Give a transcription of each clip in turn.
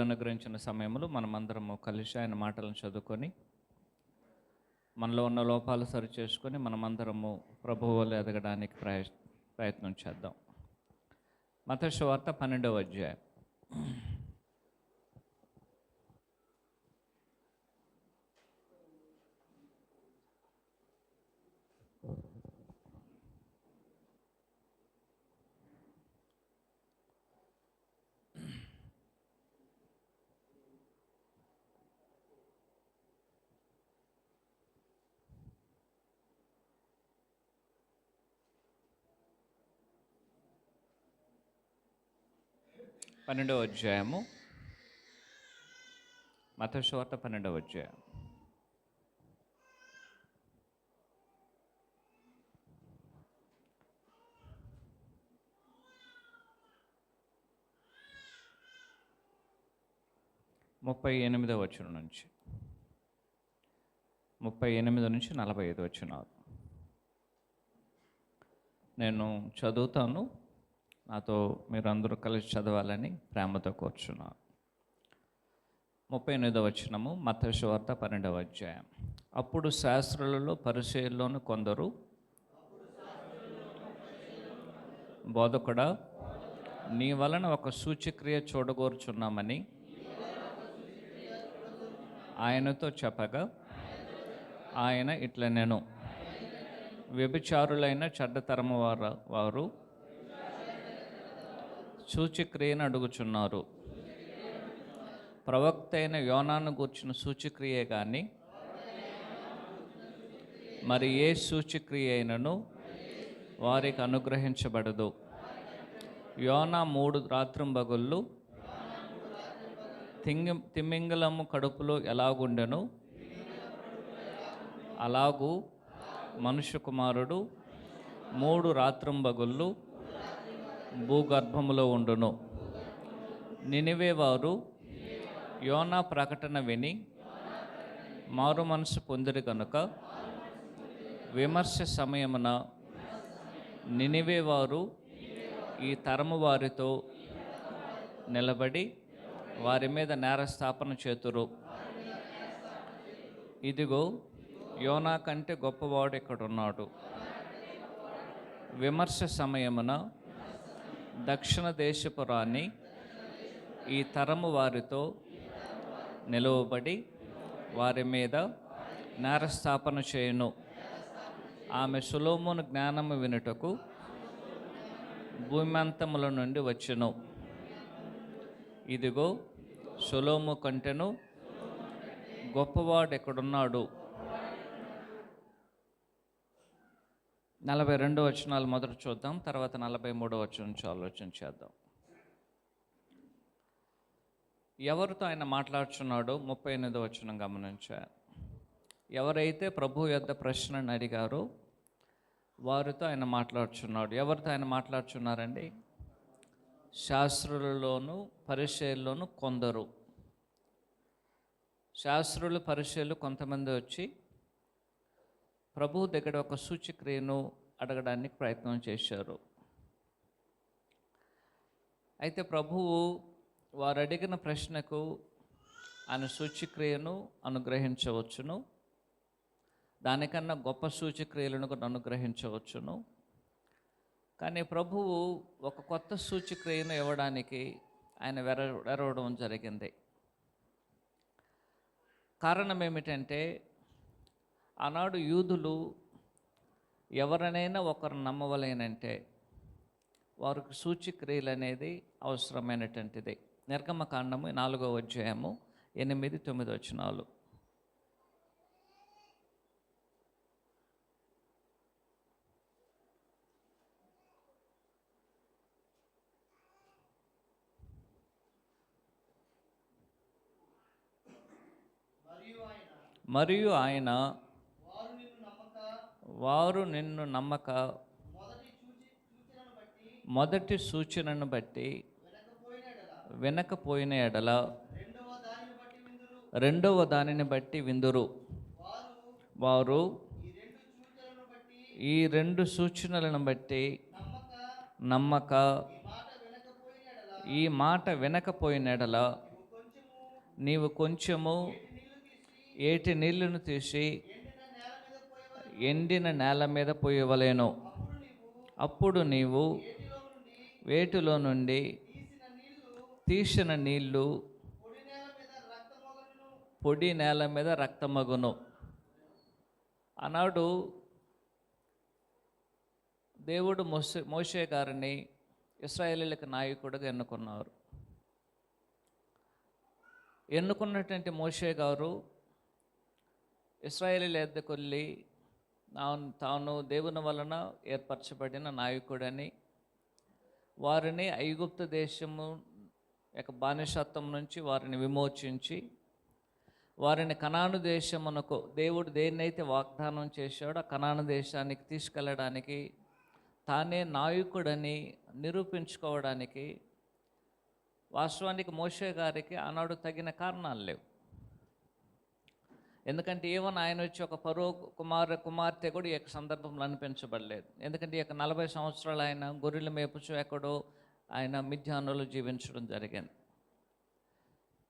అనుగ్రహించిన సమయంలో మనమందరము కలిసి ఆయన మాటలను చదువుకొని మనలో ఉన్న లోపాలు సరిచేసుకొని మనమందరము ప్రభువు వలె ఎదగడానికి ప్రయత్నం చేద్దాం. మత్తయి సువార్త 12వ అధ్యాయం. మత్తయి సువార్త 12వ అధ్యాయం. ముప్పై 38వ వచనం నుంచి 45 వచనాలు నేను చదువుతాను. నాతో మీరు అందరూ కలిసి చదవాలని ప్రేమతో కోరుచున్నాను. 38వ వచనము, మత్తయి సువార్త 12వ అధ్యాయం. అప్పుడు శాస్త్రులలో పరిసయ్యుల్లోను కొందరు, బోధకుడా, నీ వలన ఒక సూచక్రియ చూడగోరుచున్నామని ఆయనతో చెప్పగా, ఆయన ఇట్లా నేను వ్యభిచారులైన చెడ్డతరము వారు సూచక్రియను అడుగుచున్నారు. ప్రవక్త అయిన యోనాను గూర్చిన సూచక్రియే కానీ మరి ఏ సూచక్రియ అయినను వారికి అనుగ్రహించబడదు. యోనా 3 రాత్రింబగళ్ళు తిమింగలము కడుపులో ఎలాగుండెను అలాగూ మనుష్య కుమారుడు 3 రాత్రింబగళ్ళు భూగర్భములో ఉండును. నినివే వారు యోనా ప్రకటన విని మారు మనసు పొందిరి కనుక విమర్శ సమయమున నినివే వారు ఈ తరము వారితో నిలబడి వారి మీద నేరస్థాపన చేతురు. ఇదిగో, యోనా కంటే గొప్పవాడు ఇక్కడున్నాడు. విమర్శ సమయమున దక్షిణ దేశపు రాణి ఈ తరము వారితో నిలువబడి వారి మీద నేరస్థాపన చేయును. ఆమె సొలొమోను జ్ఞానము వినుటకు భూమ్యంతముల నుండి వచ్చెను. ఇదిగో, సొలొమోను కంటెను గొప్పవాడు ఎక్కడున్నాడు. 42 వచనాలు మొదట చూద్దాం, తర్వాత 43వ వచనం నుంచి ఆలోచన చేద్దాం. ఎవరితో ఆయన మాట్లాడుచున్నాడో 38వ వచనం గమనించారు. ఎవరైతే ప్రభు యొద్ద ప్రశ్నను అడిగారో వారితో ఆయన మాట్లాడుచున్నాడు. ఎవరితో ఆయన మాట్లాడుచున్నారండి? శాస్త్రులలోను పరిసయ్యుల్లోను కొందరు. శాస్త్రులు పరిసయ్యులు కొంతమంది వచ్చి ప్రభువు దగ్గర ఒక సూచక్రియను అడగడానికి ప్రయత్నం చేశారు. అయితే ప్రభువు వారు అడిగిన ప్రశ్నకు ఆయన సూచక్రియను అనుగ్రహించవచ్చును, దానికన్నా గొప్ప సూచక్రియలను కూడా అనుగ్రహించవచ్చును. కానీ ప్రభువు ఒక కొత్త సూచక్రియను ఇవ్వడానికి ఆయన వెరవడం జరిగింది. కారణం ఏమిటంటే, ఆనాడు యూదులు ఎవరినైనా ఒకరు నమ్మవలేనంటే వారికి సూచక్రియలు అనేది అవసరమైనటువంటిది. నిర్గమకాండము 4వ అధ్యాయము 8-9 వచనాలు. మరియు ఆయన వారు నిన్ను నమ్మక మొదటి సూచనను బట్టి వినకపోయిన ఎడల రెండవ దానిని బట్టి విందురు. వారు ఈ 2 సూచనలను బట్టి నమ్మక ఈ మాట వినకపోయిన ఎడల నీవు కొంచెము ఏటి నీళ్లను తీసి ఎండిన నేల మీద పోయవలెను. అప్పుడు నీవు వేటిలో నుండి తీసిన నీళ్లు పొడి నేల మీద రక్తమగును. ఆనాడు దేవుడు మోషే గారిని ఇశ్రాయేలీయులకు నాయకుడిగా ఎన్నుకున్నారు. ఎన్నుకున్నటువంటి మోషే గారు ఇశ్రాయేలీయుల యొద్దకు వెళ్ళి తాను దేవుని వలన ఏర్పరచబడిన నాయకుడని, వారిని ఐగుప్తు దేశము యొక్క బానిసత్వం నుంచి వారిని విమోచించి వారిని కనాను దేశమునకు దేవుడు దేన్నైతే వాగ్దానం చేశాడో ఆ కనాను దేశానికి తీసుకెళ్ళడానికి తానే నాయకుడని నిరూపించుకోవడానికి వాస్తవానికి మోషే గారికి ఆనాడు తగిన కారణాలు లేవు. ఎందుకంటే ఈవెన్ ఆయన వచ్చి ఒక ఫరో కుమార్తె కూడా ఈ యొక్క సందర్భంలో అనిపించబడలేదు. ఎందుకంటే ఈ యొక్క 40 సంవత్సరాలు ఆయన గొర్రెల మేపుచు ఎక్కడో ఆయన మిథ్యానులో జీవించడం జరిగింది.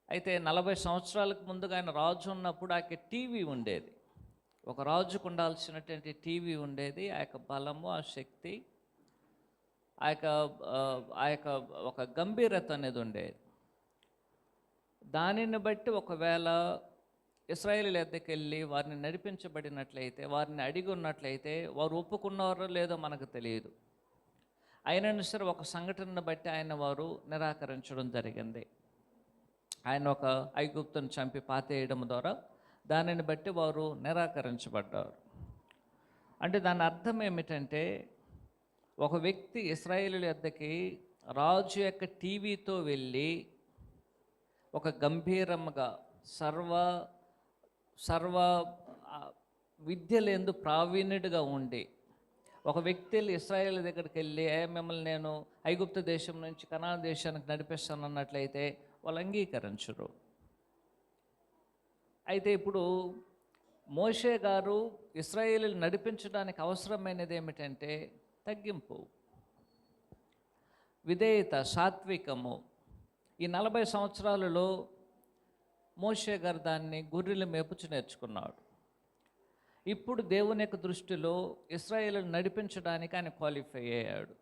అయితే 40 సంవత్సరాలకు ముందుగా ఆయన రాజు ఉన్నప్పుడు ఆ యొక్క టీవీ ఉండేది. ఒక రాజుకు ఉండాల్సినటువంటి టీవీ ఉండేది. ఆ యొక్క బలము, ఆ శక్తి, ఆ యొక్క ఒక గంభీరత అనేది ఉండేది. దానిని బట్టి ఒకవేళ ఇశ్రాయేలీయుల యొద్దకు వెళ్ళి వారిని నడిపించబడినట్లయితే, వారిని అడిగి ఉన్నట్లయితే వారు ఒప్పుకున్నారో లేదో మనకు తెలియదు. అయినను సరే ఒక సంఘటనను బట్టి వారు నిరాకరించడం జరిగింది. ఆయన ఒక ఐగుప్తును చంపి పాతేయడం ద్వారా దానిని బట్టి వారు నిరాకరించబడ్డారు. అంటే దాని అర్థం ఏమిటంటే, ఒక వ్యక్తి ఇశ్రాయేలీయుల యొద్దకి రాజు యొక్క టీవీతో వెళ్ళి ఒక గంభీరంగా సర్వ విద్యలందు ప్రావీణ్యుడిగా ఉండి ఒక వ్యక్తి ఇశ్రాయేల్ దగ్గరికి వెళ్ళి మిమ్మల్ని నేను ఐగుప్తు దేశం నుంచి కనాను దేశానికి నడిపిస్తాను అన్నట్లయితే వాళ్ళు అంగీకరించరు. అయితే ఇప్పుడు మోషే గారు ఇశ్రాయేలును నడిపించడానికి అవసరమైనది ఏమిటంటే తగ్గింపు, విధేయత, సాత్వికము. ఈ 40 సంవత్సరాలలో మోషే గారు దాన్ని గొర్రెలు మేపుచు నేర్చుకున్నాడు. ఇప్పుడు దేవుని యొక్క దృష్టిలో ఇశ్రాయేలును నడిపించడానికి ఆయన క్వాలిఫై అయ్యాడు.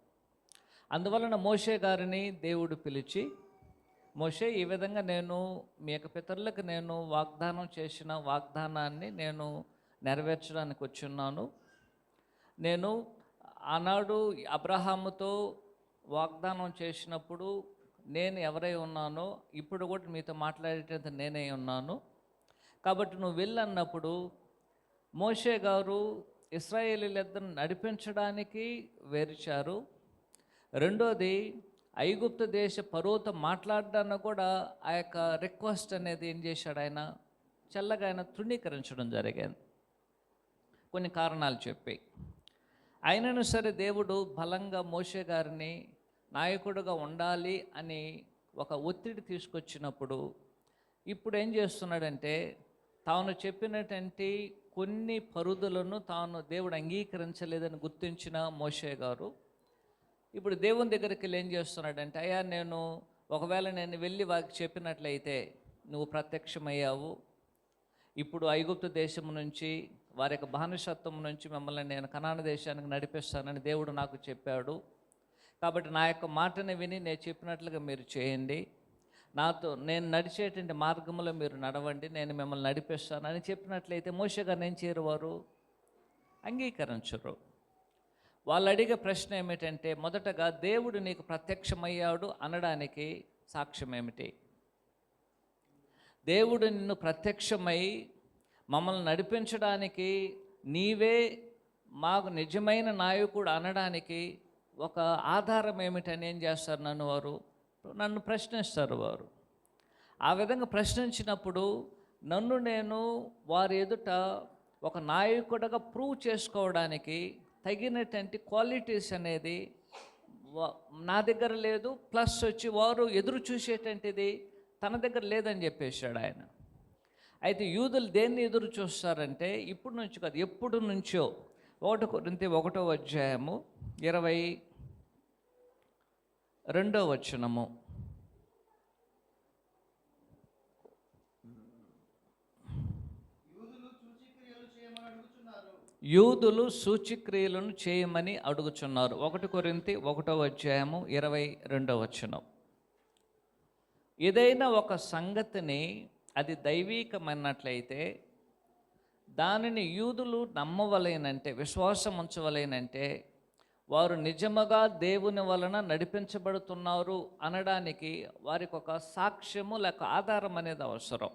అందువలన మోషే గారిని దేవుడు పిలిచి, మోషే, ఈ విధంగా నేను మీ యొక్క పితరులకు నేను వాగ్దానం చేసిన వాగ్దానాన్ని నేను నెరవేర్చడానికి వచ్చున్నాను. నేను ఆనాడు అబ్రహాముతో వాగ్దానం చేసినప్పుడు నేను ఎవరై ఉన్నానో ఇప్పుడు కూడా మీతో మాట్లాడేటంత నేనే ఉన్నాను. కాబట్టి నువ్వు వెళ్ళన్నప్పుడు మోషే గారు ఇశ్రాయేలీయులను నడిపించడానికి వేర్చారు. రెండోది, ఐగుప్తు దేశ ఫరోతో మాట్లాడడాన్ని కూడా ఆ యొక్క రిక్వెస్ట్ అనేది ఏం చేశాడు, ఆయన చల్లగా ఆయన తృణీకరించడం జరిగింది కొన్ని కారణాలు చెప్పి. అయినను సరే దేవుడు బలంగా మోషే గారిని నాయకుడుగా ఉండాలి అని ఒక ఒత్తిడి తీసుకొచ్చినప్పుడు ఇప్పుడు ఏం చేస్తున్నాడంటే, తాను చెప్పినటువంటి కొన్ని పరుదులను దేవుడు అంగీకరించలేదని గుర్తించిన మోషే గారు ఇప్పుడు దేవుని దగ్గరికి వెళ్ళి ఏం చేస్తున్నాడంటే, అయ్యా ఒకవేళ నేను వెళ్ళి వారికి చెప్పినట్లయితే నువ్వు ప్రత్యక్షమయ్యావు, ఇప్పుడు ఐగుప్తు దేశం నుంచి వారి యొక్క బానిసత్వం నుంచి మిమ్మల్ని నేను కనాను దేశానికి నడిపిస్తానని దేవుడు నాకు చెప్పాడు. కాబట్టి నా యొక్క మాటని విని నేను చెప్పినట్లుగా మీరు చేయండి, నేను నడిచేటువంటి మార్గంలో మీరు నడవండి, నేను మిమ్మల్ని నడిపిస్తానని చెప్పినట్లయితే మోషే గారు ఏం చేయరు, అంగీకరించరు. వాళ్ళు అడిగే ప్రశ్న ఏమిటంటే, మొదటగా దేవుడు నీకు ప్రత్యక్షమయ్యాడు అనడానికి సాక్ష్యం ఏమిటి? దేవుడు నిన్ను ప్రత్యక్షమై మమ్మల్ని నడిపించడానికి నీవే మాకు నిజమైన నాయకుడు అనడానికి ఒక ఆధారం ఏమిటని ఏం చేస్తారు, నన్ను ప్రశ్నిస్తారు. వారు ఆ విధంగా ప్రశ్నించినప్పుడు నేను వారి ఎదుట ఒక నాయకుడిగా ప్రూవ్ చేసుకోవడానికి తగినటువంటి క్వాలిటీస్ అనేది నా దగ్గర లేదు, ప్లస్ వచ్చి వారు ఎదురు చూసేటువంటిది తన దగ్గర లేదని చెప్పేశాడు ఆయన. అయితే యూదులు దేన్ని ఎదురు చూస్తారంటే, ఇప్పుడు నుంచి కాదు, ఎప్పుడు నుంచో 1 కొరింథీ 1:22 యూదులు సూచక్రియలను చేయమని అడుగుచున్నారు. 1 కొరింథీ 1:22. ఏదైనా ఒక సంగతిని అది దైవీకమైనట్లయితే దానిని యూదులు నమ్మవలేనంటే, విశ్వాసం ఉంచవలేనంటే, వారు నిజముగా దేవుని వలన నడిపించబడుతున్నారు అనడానికి వారికి ఒక సాక్ష్యము లేక ఆధారం అనేది అవసరం.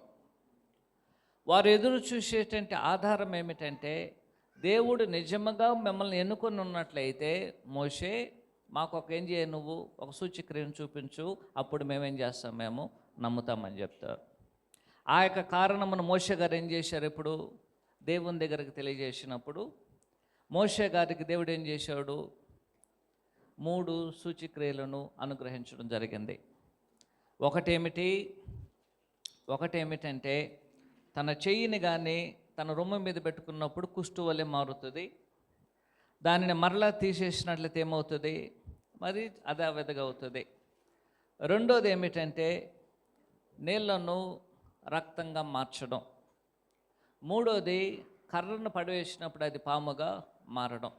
వారు ఎదురు చూసేటువంటి ఆధారం ఏమిటంటే, దేవుడు నిజముగా మిమ్మల్ని ఎన్నుకొని ఉన్నట్లయితే, మోషే మాకు ఏం చేయ, నువ్వు ఒక సూచక్రియను చూపించు, అప్పుడు మేమేం చేస్తాం, మేము నమ్ముతామని చెప్తారు. ఆ యొక్క కారణమును మోషే గారు ఏం చేశారు? ఇప్పుడు దేవుని దగ్గరికి తెలియజేసినప్పుడు మోషే గారికి దేవుడు ఏం చేశాడు? 3 సూచక్రియలను అనుగ్రహించడం జరిగింది. ఒకటేమిటంటే తన చెయ్యిని కానీ తన రొమ్ము మీద పెట్టుకున్నప్పుడు కుష్టు వలె మారుతుంది. దానిని మరలా తీసేసినట్లయితే ఏమవుతుంది? మరి అదే విధంగా అవుతుంది. రెండోది ఏమిటంటే నీళ్లను రక్తంగా మార్చడం. మూడోది కర్రను పడవేసినప్పుడు అది పాముగా మారడం.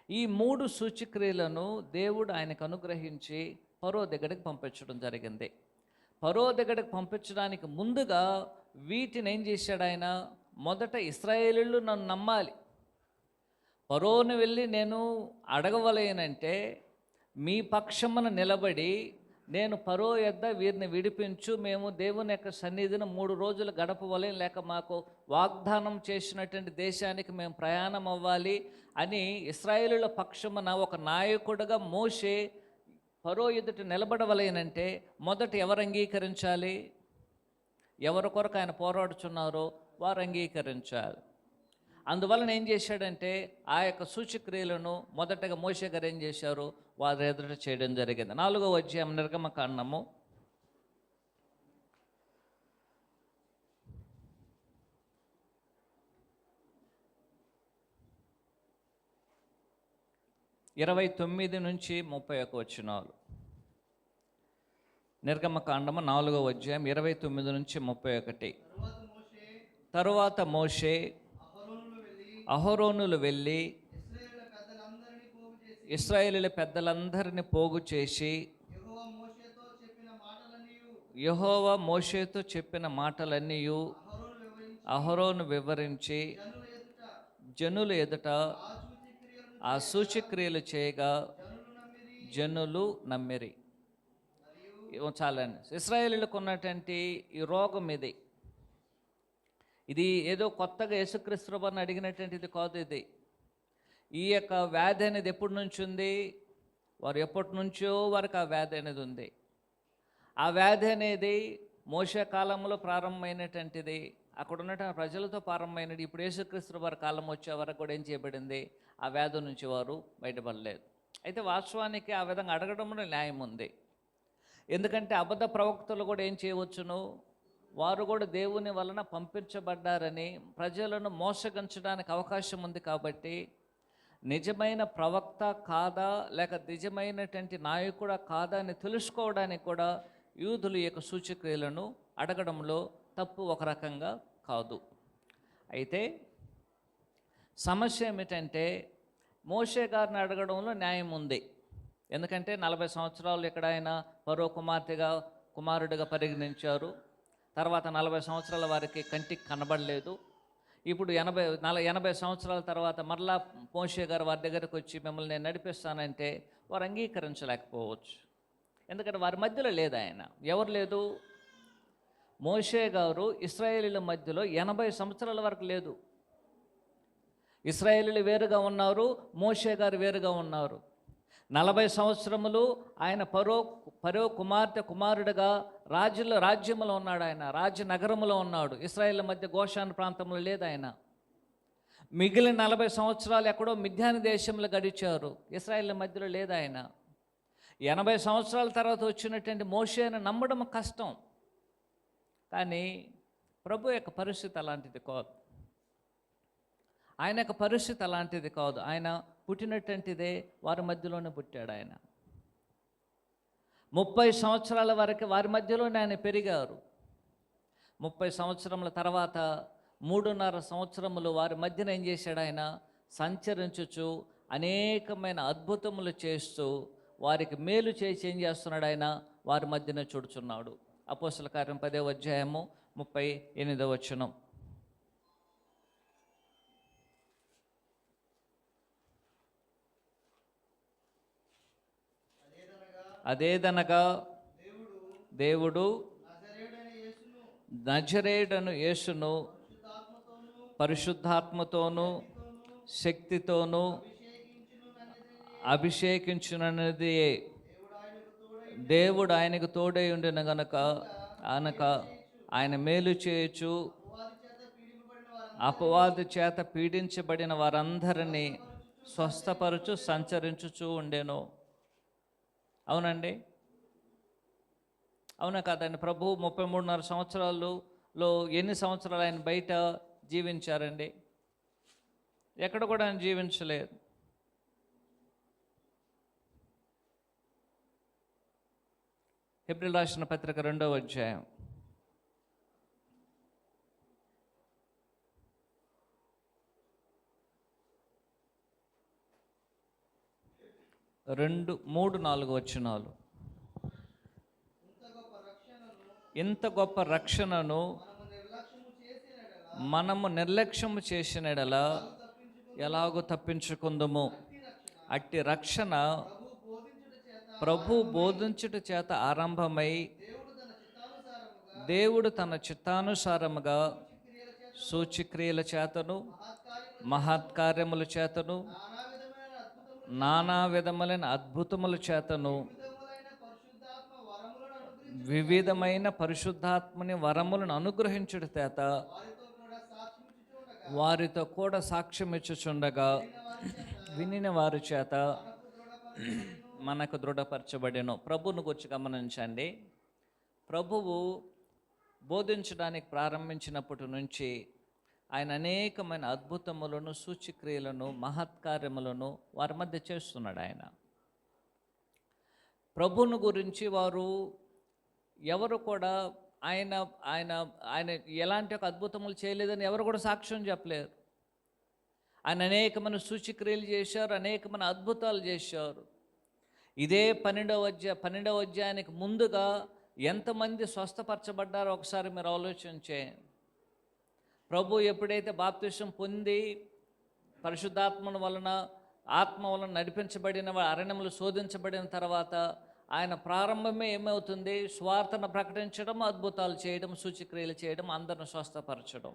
ఈ 3 సూచక్రియలను దేవుడు ఆయనకు అనుగ్రహించి ఫరో దగ్గరికి పంపించడం జరిగింది. ఫరో దగ్గరికి పంపించడానికి ముందుగా వీటిని ఏం చేశాడు ఆయన? మొదట ఇశ్రాయేలీయులు నన్ను నమ్మాలి. ఫరోను వెళ్ళి నేను అడగవలేనంటే, మీ పక్షమున నిలబడి నేను ఫరో యొద్ద వీరిని విడిపించు, మేము దేవుని యొక్క సన్నిధిని 3 రోజులు గడపవలేం, లేక మాకు వాగ్దానం చేసినటువంటి దేశానికి మేము ప్రయాణం అవ్వాలి అని ఇశ్రాయేలుల పక్షమున ఒక నాయకుడిగా మోషే ఫరో ఎదుట నిలబడవలేనంటే మొదట ఎవరు అంగీకరించాలి? ఎవరి కొరకు ఆయన పోరాడుచున్నారో వారు అంగీకరించాలి. అందువలన ఏం చేశాడంటే ఆ యొక్క సూచక్రియలను మొదటగా మోషే గారు ఏం చేశారు? వారి ఎదుట చేయడం జరిగింది. 4వ అధ్యాయం నిర్గమకాండము 29 నుంచి 31 వచనాలు. నిర్గమకాండము 4వ అధ్యాయం 29 నుంచి 31. తరువాత మోషే అహరోనులు వెళ్ళి ఇశ్రాయేలీయుల పెద్దలందరినీ పోగు చేసి యెహోవా మోషేతో చెప్పిన మాటలన్నీ అహరోను వివరించి జనుల ఎదుట ఆ సూచక్రియలు చేయగా జనులు నమ్మిరి. చాలండి. ఇశ్రాయేలీయులకు ఉన్నటువంటి ఈ రోగం ఇది ఏదో కొత్తగా యేసుక్రీస్తు ప్రభువుని అడిగినటువంటిది కాదు. ఈ యొక్క వ్యాధి అనేది ఎప్పటి నుంచి ఉంది? వారు ఎప్పటి నుంచో వారికి ఆ వ్యాధి అనేది ఉంది. ఆ వ్యాధి అనేది మోషే కాలంలో ప్రారంభమైనటువంటిది, అక్కడ ఉన్నటువంటి ప్రజలతో ప్రారంభమైనది. ఇప్పుడు యేసుక్రీస్తు వారి కాలం వచ్చే వరకు కూడా ఏం చేయబడింది? ఆ వ్యాధి నుంచి వారు బయటపడలేదు. అయితే వాస్తవానికి ఆ విధంగా అడగడంలో న్యాయం ఉంది. ఎందుకంటే అబద్ధ ప్రవక్తలు కూడా ఏం చేయవచ్చును? వారు కూడా దేవుని వలన పంపించబడ్డారని ప్రజలను మోసగించడానికి అవకాశం ఉంది. కాబట్టి నిజమైన ప్రవక్త కాదా లేక నిజమైనటువంటి నాయకుడా కాదా అని తెలుసుకోవడానికి కూడా యూదులు యొక్క సూచక్రియలను అడగడంలో తప్పు ఒక రకంగా కాదు. అయితే సమస్య ఏమిటంటే మోషే గారిని అడగడంలో న్యాయం ఉంది. ఎందుకంటే 40 సంవత్సరాలు ఇక్కడ ఆయన ఫరో కుమారుడిగా పరిగణించారు. తర్వాత 40 సంవత్సరాల వారికి కంటికి కనబడలేదు. ఇప్పుడు 80 సంవత్సరాల తర్వాత మరలా మోషే గారు వారి దగ్గరకు వచ్చి మిమ్మల్ని నేను నడిపిస్తానంటే వారు అంగీకరించలేకపోవచ్చు. ఎందుకంటే వారి మధ్యలో లేదు ఆయన. ఎవరు లేదు? మోషే గారు ఇశ్రాయేలీల మధ్యలో 80 సంవత్సరాల వరకు లేదు. ఇశ్రాయేలీలు వేరుగా ఉన్నారు, మోషే గారు వేరుగా ఉన్నారు. 40 సంవత్సరములు ఆయన ఫరో కుమారుడిగా రాజ్యములో ఉన్నాడు. ఆయన రాజ్యనగరములో ఉన్నాడు. ఇశ్రాయేల్ మధ్య గోషాను ప్రాంతంలో లేదు ఆయన. మిగిలిన 40 సంవత్సరాలు ఎక్కడో మిద్యాను దేశంలో గడిచారు. ఇశ్రాయేల్ మధ్యలో లేదు ఆయన. 80 సంవత్సరాల తర్వాత వచ్చినటువంటి మోషేను నమ్మడం కష్టం. కానీ ప్రభు యొక్క పరిస్థితి అలాంటిది కాదు. ఆయన యొక్క పరిస్థితి అలాంటిది కాదు. ఆయన పుట్టినటువంటిదే వారి మధ్యలోనే పుట్టాడు. ఆయన 30 సంవత్సరాల వరకు వారి మధ్యలోనే ఆయన పెరిగారు. 30 సంవత్సరముల తర్వాత 3.5 సంవత్సరములు వారి మధ్యన ఏం చేశాడు? ఆయన సంచరించుచు అనేకమైన అద్భుతములు చేస్తూ వారికి మేలు చేసి ఏం చేస్తున్నాడు ఆయన? వారి మధ్యన చూడుచున్నాడు. అపోస్తల కార్యం 10వ అధ్యాయము 38వ వచనం. అదేదనగా దేవుడు నజరేయుడను యేసును పరిశుద్ధాత్మతోనూ శక్తితోనూ అభిషేకించునన్నది దేవుడు ఆయనకు తోడై ఉండిన గనక ఆయన మేలు చేయొచ్చు అపవాది చేత పీడించబడిన వారందరినీ స్వస్థపరచు సంచరించుచూ ఉండెను. అవునండి, అవునా కాదండి? ప్రభు 33.5 సంవత్సరాలలో ఎన్ని సంవత్సరాలు ఆయన బయట జీవించారండి? ఎక్కడ కూడా ఆయన జీవించలేదు. హెబ్రీయులకు రాసిన పత్రిక 2వ అధ్యాయం 2-3-4 వచనాలు. ఇంత గొప్ప రక్షణను మనము నిర్లక్ష్యము చేసిన ఎడల ఎలాగో తప్పించుకుందుము. అట్టి రక్షణ ప్రభు బోధించుట చేత ఆరంభమై దేవుడు తన చిత్తానుసారముగా సూచక్రియల చేతను మహత్కార్యముల చేతను నానా విధములైన అద్భుతముల చేతను వివిధమైన పరిశుద్ధాత్మని వరములను అనుగ్రహించుట చేత వారితో కూడా సాక్ష్యం ఇచ్చుచుండగా వినిన వారి చేత మనకు దృఢపరచబడెను. ప్రభువును గురించి గమనించండి. ప్రభువు బోధించడానికి ప్రారంభించినప్పటి నుంచి ఆయన అనేకమైన అద్భుతములను సూచక్రియలను మహత్కార్యములను వారి మధ్య చేస్తున్నాడు. ఆయన ప్రభువును గురించి వారు ఎవరు కూడా ఆయన ఆయన ఆయన ఎలాంటి ఒక అద్భుతములు చేయలేదని ఎవరు కూడా సాక్ష్యం చెప్పలేరు. ఆయన అనేకమైన సూచక్రియలు చేశారు, అనేకమైన అద్భుతాలు చేశారు. ఇదే 12వ అధ్యాయానికి ముందుగా ఎంతమంది స్వస్థపరచబడ్డారో ఒకసారి మీరు ఆలోచించే. ప్రభు ఎప్పుడైతే బాప్తిసం పొంది పరిశుద్ధాత్మను వలన ఆత్మ వలన నడిపించబడిన అరణ్యములు శోధించబడిన తర్వాత ఆయన ప్రారంభమే ఏమవుతుంది? స్వార్థను ప్రకటించడం, అద్భుతాలు చేయడం, సూచక్రియలు చేయడం, అందరిని స్వస్థపరచడం.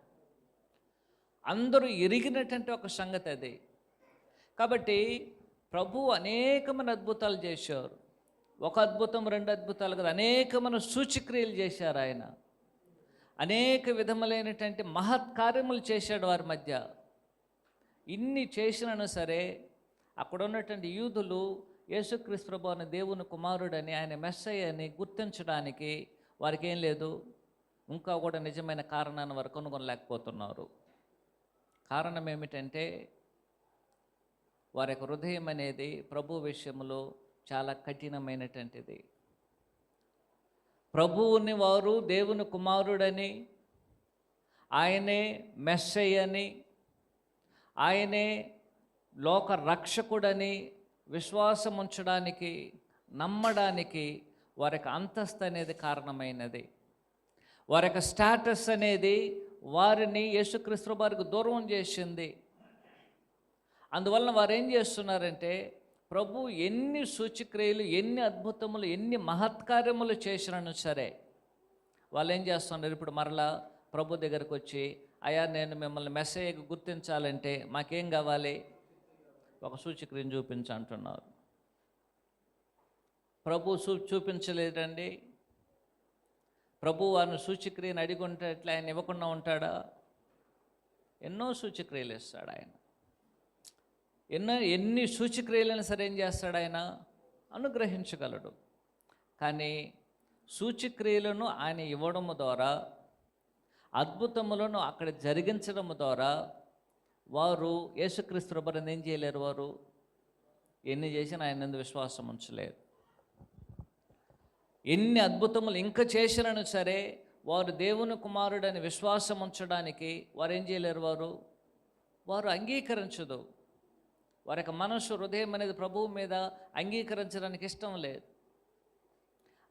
అందరూ ఎరిగినటువంటి ఒక సంగతి అది. కాబట్టి ప్రభు అనేకమైన అద్భుతాలు చేశారు. ఒక అద్భుతం, 2 అద్భుతాలు కదా, అనేకమైన సూచక్రియలు చేశారు. ఆయన అనేక విధములైనటువంటి మహత్కార్యములు చేశాడు వారి మధ్య. ఇన్ని చేసినను సరే అక్కడ ఉన్నటువంటి యూదులు యేసుక్రీస్తు ప్రభువు అనే దేవుని కుమారుడని, ఆయన మెస్సయ్య అని గుర్తించడానికి వారికి ఏం లేదు, ఇంకా కూడా నిజమైన కారణాన్ని వారు కనుగొనలేకపోతున్నారు. కారణం ఏమిటంటే వారి యొక్క హృదయం అనేది ప్రభు విషయంలో చాలా కఠినమైనటువంటిది. ప్రభువుని వారు దేవుని కుమారుడని, ఆయనే మెస్సయ్య అని, ఆయనే లోక రక్షకుడని విశ్వాసం ఉంచడానికి, నమ్మడానికి వారి యొక్క అంతస్తు అనేది కారణమైనది. వారి యొక్క స్టేటస్ అనేది వారిని యేసుక్రీస్తు వారికి దూరం చేసింది. అందువలన వారు ఏం చేస్తున్నారంటే, ప్రభు ఎన్ని సూచక్రియలు, ఎన్ని అద్భుతములు, ఎన్ని మహత్కార్యములు చేసినను సరే వాళ్ళు ఏం చేస్తున్నారు? ఇప్పుడు మరలా ప్రభు దగ్గరకు వచ్చి, అయ్యా నేను మిమ్మల్ని మెస్సయ్యకు గుర్తించాలంటే మాకేం కావాలి? ఒక సూచక్రియను చూపించంటున్నారు. ప్రభు చూపించలేదండి. ప్రభు వారిని సూచక్రియను అడిగి ఉంటే ఎట్లా ఆయన ఇవ్వకుండా ఉంటాడా? ఎన్నో సూచక్రియలు ఇస్తాడు ఆయన. ఎన్ని సూచక్రియలను సరే ఏం చేస్తాడు? ఆయన అనుగ్రహించగలడు. కానీ సూచక్రియలను ఆయన ఇవ్వడము ద్వారా, అద్భుతములను అక్కడ జరిగించడం ద్వారా వారు యేసుక్రీస్తు ప్రభువుని ఏం చేయలేరు. వారు ఎన్ని చేసినా ఆయన యందు విశ్వాసం ఉంచలేరు. ఎన్ని అద్భుతములు ఇంకా చేసినను సరే వారు దేవుని కుమారుడని విశ్వాసం ఉంచడానికి వారు ఏం చేయలేరు. వారు అంగీకరించదు. వారి యొక్క మనస్సు హృదయం అనేది ప్రభువు మీద అంగీకరించడానికి ఇష్టం లేదు.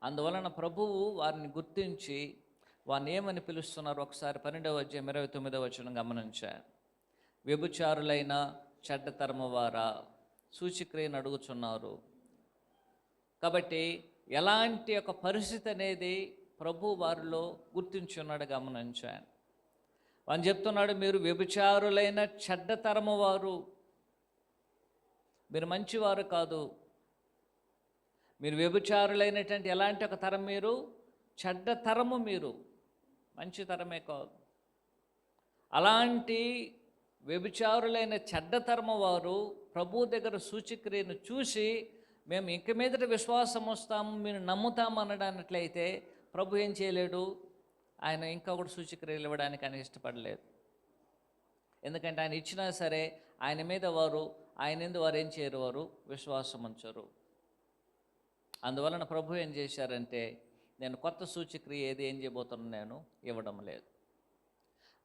అందువలన ప్రభువు వారిని గుర్తించి వారిని ఏమని పిలుస్తున్నారు ఒకసారి 12వ అధ్యాయం 29వ వచనం గమనించారు. వ్యభిచారులైన చెడ్డతరము వారా సూచిక్రియను అడుగుచున్నారు. కాబట్టి ఎలాంటి ఒక పరిస్థితి అనేది ప్రభు వారిలో గుర్తించున్నాడు గమనించాను. వారు చెప్తున్నాడు, మీరు వ్యభిచారులైన చెడ్డతరము వారు, మీరు మంచివారు కాదు. మీరు వ్యభిచారులైనటువంటి ఎలాంటి ఒక తరం, మీరు చెడ్డ తరము, మీరు మంచి తరమే కాదు. అలాంటి వ్యభిచారులైన చెడ్డ తరము వారు ప్రభు దగ్గర సూచక్రియను చూసి మేము ఇంక మీదట విశ్వాసం వస్తాము, మీరు నమ్ముతాము అనడానిట్లయితే ప్రభు ఏం చేయలేడు, ఆయన ఇంకా కూడా సూచక్రియలు ఇవ్వడానికి ఆయన ఇష్టపడలేదు. ఎందుకంటే ఆయన ఇచ్చినా సరే ఆయన మీద వారు ఏం చేయరు, వారు విశ్వాసం ఉంచరు. అందువలన ప్రభు ఏం చేశారంటే, నేను కొత్త సూచక్రియ ఏం చేయబోతున్నాను, నేను ఇవ్వడం లేదు.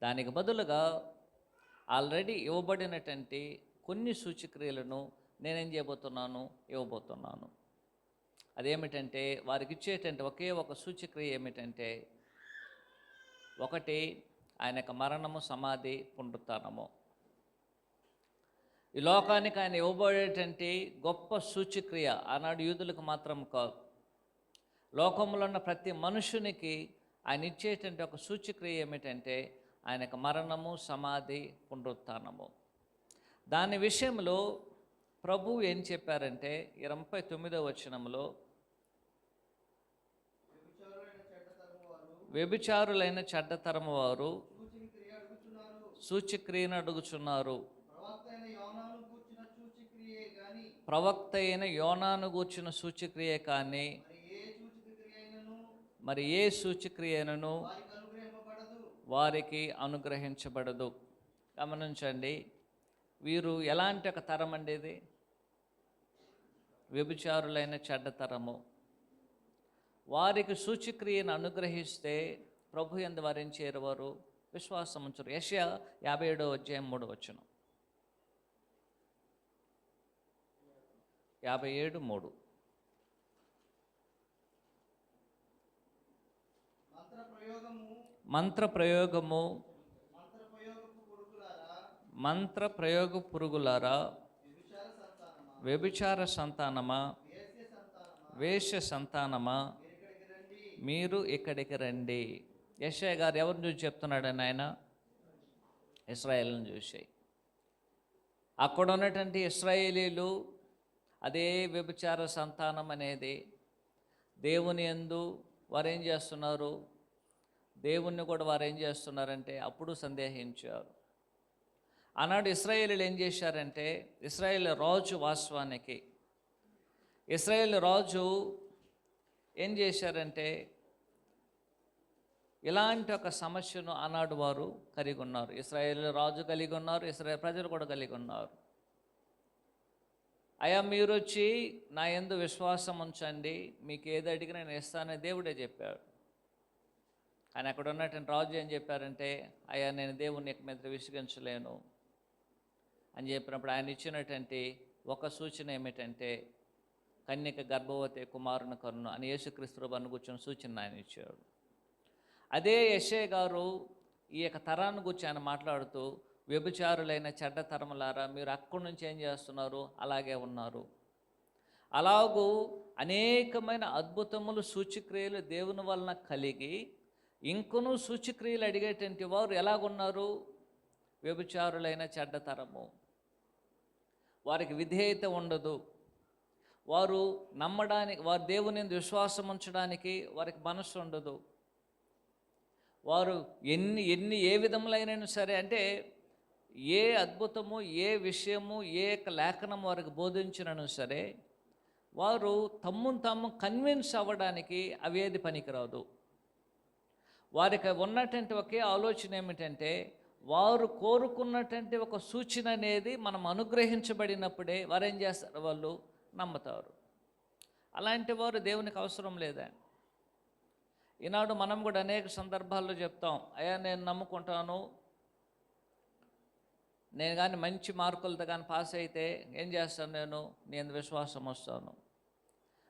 దానికి బదులుగా ఆల్రెడీ ఇవ్వబడినటువంటి కొన్ని సూచక్రియలను నేనేం చేయబోతున్నాను, ఇవ్వబోతున్నాను. అదేమిటంటే, వారికి ఇచ్చేటువంటి ఒకే ఒక సూచక్రియ ఏమిటంటే, ఒకటి ఆయన యొక్క మరణము, సమాధి, పునరుత్థానము. ఈ లోకానికి ఆయన ఇవ్వబడేటువంటి గొప్ప సూచక్రియ ఆనాడు యూదులకు మాత్రం కాదు, లోకంలో ఉన్న ప్రతి మనుషునికి ఆయన ఇచ్చేటువంటి ఒక సూచక్రియ ఏమిటంటే ఆయన యొక్క మరణము, సమాధి, పునరుత్థానము. దాని విషయంలో ప్రభు ఏం చెప్పారంటే 29వ వచనంలో, వ్యభిచారులైన చెడ్డతరము వారు సూచక్రియను అడుగుచున్నారు. ప్రవక్త అయిన యోనాను గూర్చిన సూచక్రియ కానీ మరి ఏ సూచక్రియను వారికి అనుగ్రహించబడదు. గమనించండి, వీరు ఎలాంటి ఒక తరం అండి ఇది? వ్యభిచారులైన చెడ్డతరము. వారికి సూచక్రియను అనుగ్రహిస్తే ప్రభు యందు వారు ఏం చేయరు, వారు విశ్వాసం ఉంచరు. యెషయా 57వ అధ్యాయం 3వ వచనం, 57:3. మంత్ర ప్రయోగ పురుగులారా, వ్యభిచార సంతానమా, వేశ్య సంతానమా, మీరు ఇక్కడికి రండి. యెషయా గారు ఎవరిని చూసి చెప్తున్నాడని? ఆయన ఇశ్రాయేలును చూసి. అక్కడ ఉన్నటువంటి ఇశ్రాయేలీలు అదే వ్యభిచార సంతానం అనేది దేవుని యందు వారు ఏం చేస్తున్నారు, దేవుణ్ణి కూడా వారు ఏం చేస్తున్నారంటే అప్పుడు సందేహించారు. ఆనాడు ఇశ్రాయేలీలు ఏం చేశారంటే, ఇశ్రాయేల్ రాజు వాస్తవానికి ఇశ్రాయేల్ రాజు ఏం చేశారంటే ఇలాంటి ఒక సమస్యను ఆనాడు వారు కలిగి ఉన్నారు. ఇశ్రాయేల్ రాజు కలిగి ఉన్నారు, ఇశ్రాయేల్ ప్రజలు కూడా కలిగి ఉన్నారు. అయ్యా, మీరు వచ్చి నా యందు విశ్వాసం ఉంచండి, మీకు ఏది అడిగినా నేను ఇస్తానని దేవుడే చెప్పాడు. కానీ అక్కడ ఉన్నటువంటి రాజు ఏం చెప్పారంటే, అయ్యా నేను దేవుని మీద విసిగించలేను అని చెప్పినప్పుడు ఆయన ఇచ్చినటువంటి ఒక సూచన ఏమిటంటే, కన్యక గర్భవతి కుమారుని కన్ను అని యేసుక్రీస్తు ప్రభువును కూర్చొని సూచన ఆయన ఇచ్చాడు. అదే యెషయా గారు ఈ యొక్క తరాన్ని గురించి ఆయన మాట్లాడుతూ, వ్యభిచారులైన చెడ్డ తరములారా, మీరు అక్కడి నుంచి ఏం చేస్తున్నారు, అలాగే ఉన్నారు. అలాగూ అనేకమైన అద్భుతములు, సూచక్రియలు దేవుని వలన కలిగి ఇంకొను సూచక్రియలు అడిగేటువంటి వారు ఎలాగున్నారు? వ్యభిచారులైన చెడ్డ తరము. వారికి విధేయత ఉండదు, వారు నమ్మడానికి, వారు దేవుని యందు విశ్వాసం ఉంచడానికి వారికి మనస్సు ఉండదు. వారు ఏ విధములైనా సరే, అంటే ఏ అద్భుతము, ఏ విషయము, ఏ లేఖనం వారికి బోధించినను సరే వారు తమ్మును తాము కన్విన్స్ అవ్వడానికి అవేది పనికిరాదు. వారికి ఉన్నటువంటి ఒకే ఆలోచన ఏమిటంటే, వారు కోరుకున్నటువంటి ఒక సూచన అనేది మనం అనుగ్రహించబడినప్పుడే వారు ఏం చేస్తారు, వాళ్ళు నమ్ముతారు. అలాంటి వారు దేవునికి అవసరం లేదా? ఈనాడు మనం కూడా అనేక సందర్భాల్లో చెప్తాం, అయ్యా నేను నమ్ముకుంటాను, నేను కానీ మంచి మార్కులతో కానీ పాస్ అయితే ఏం చేస్తాను, నేను విశ్వాసం వస్తాను.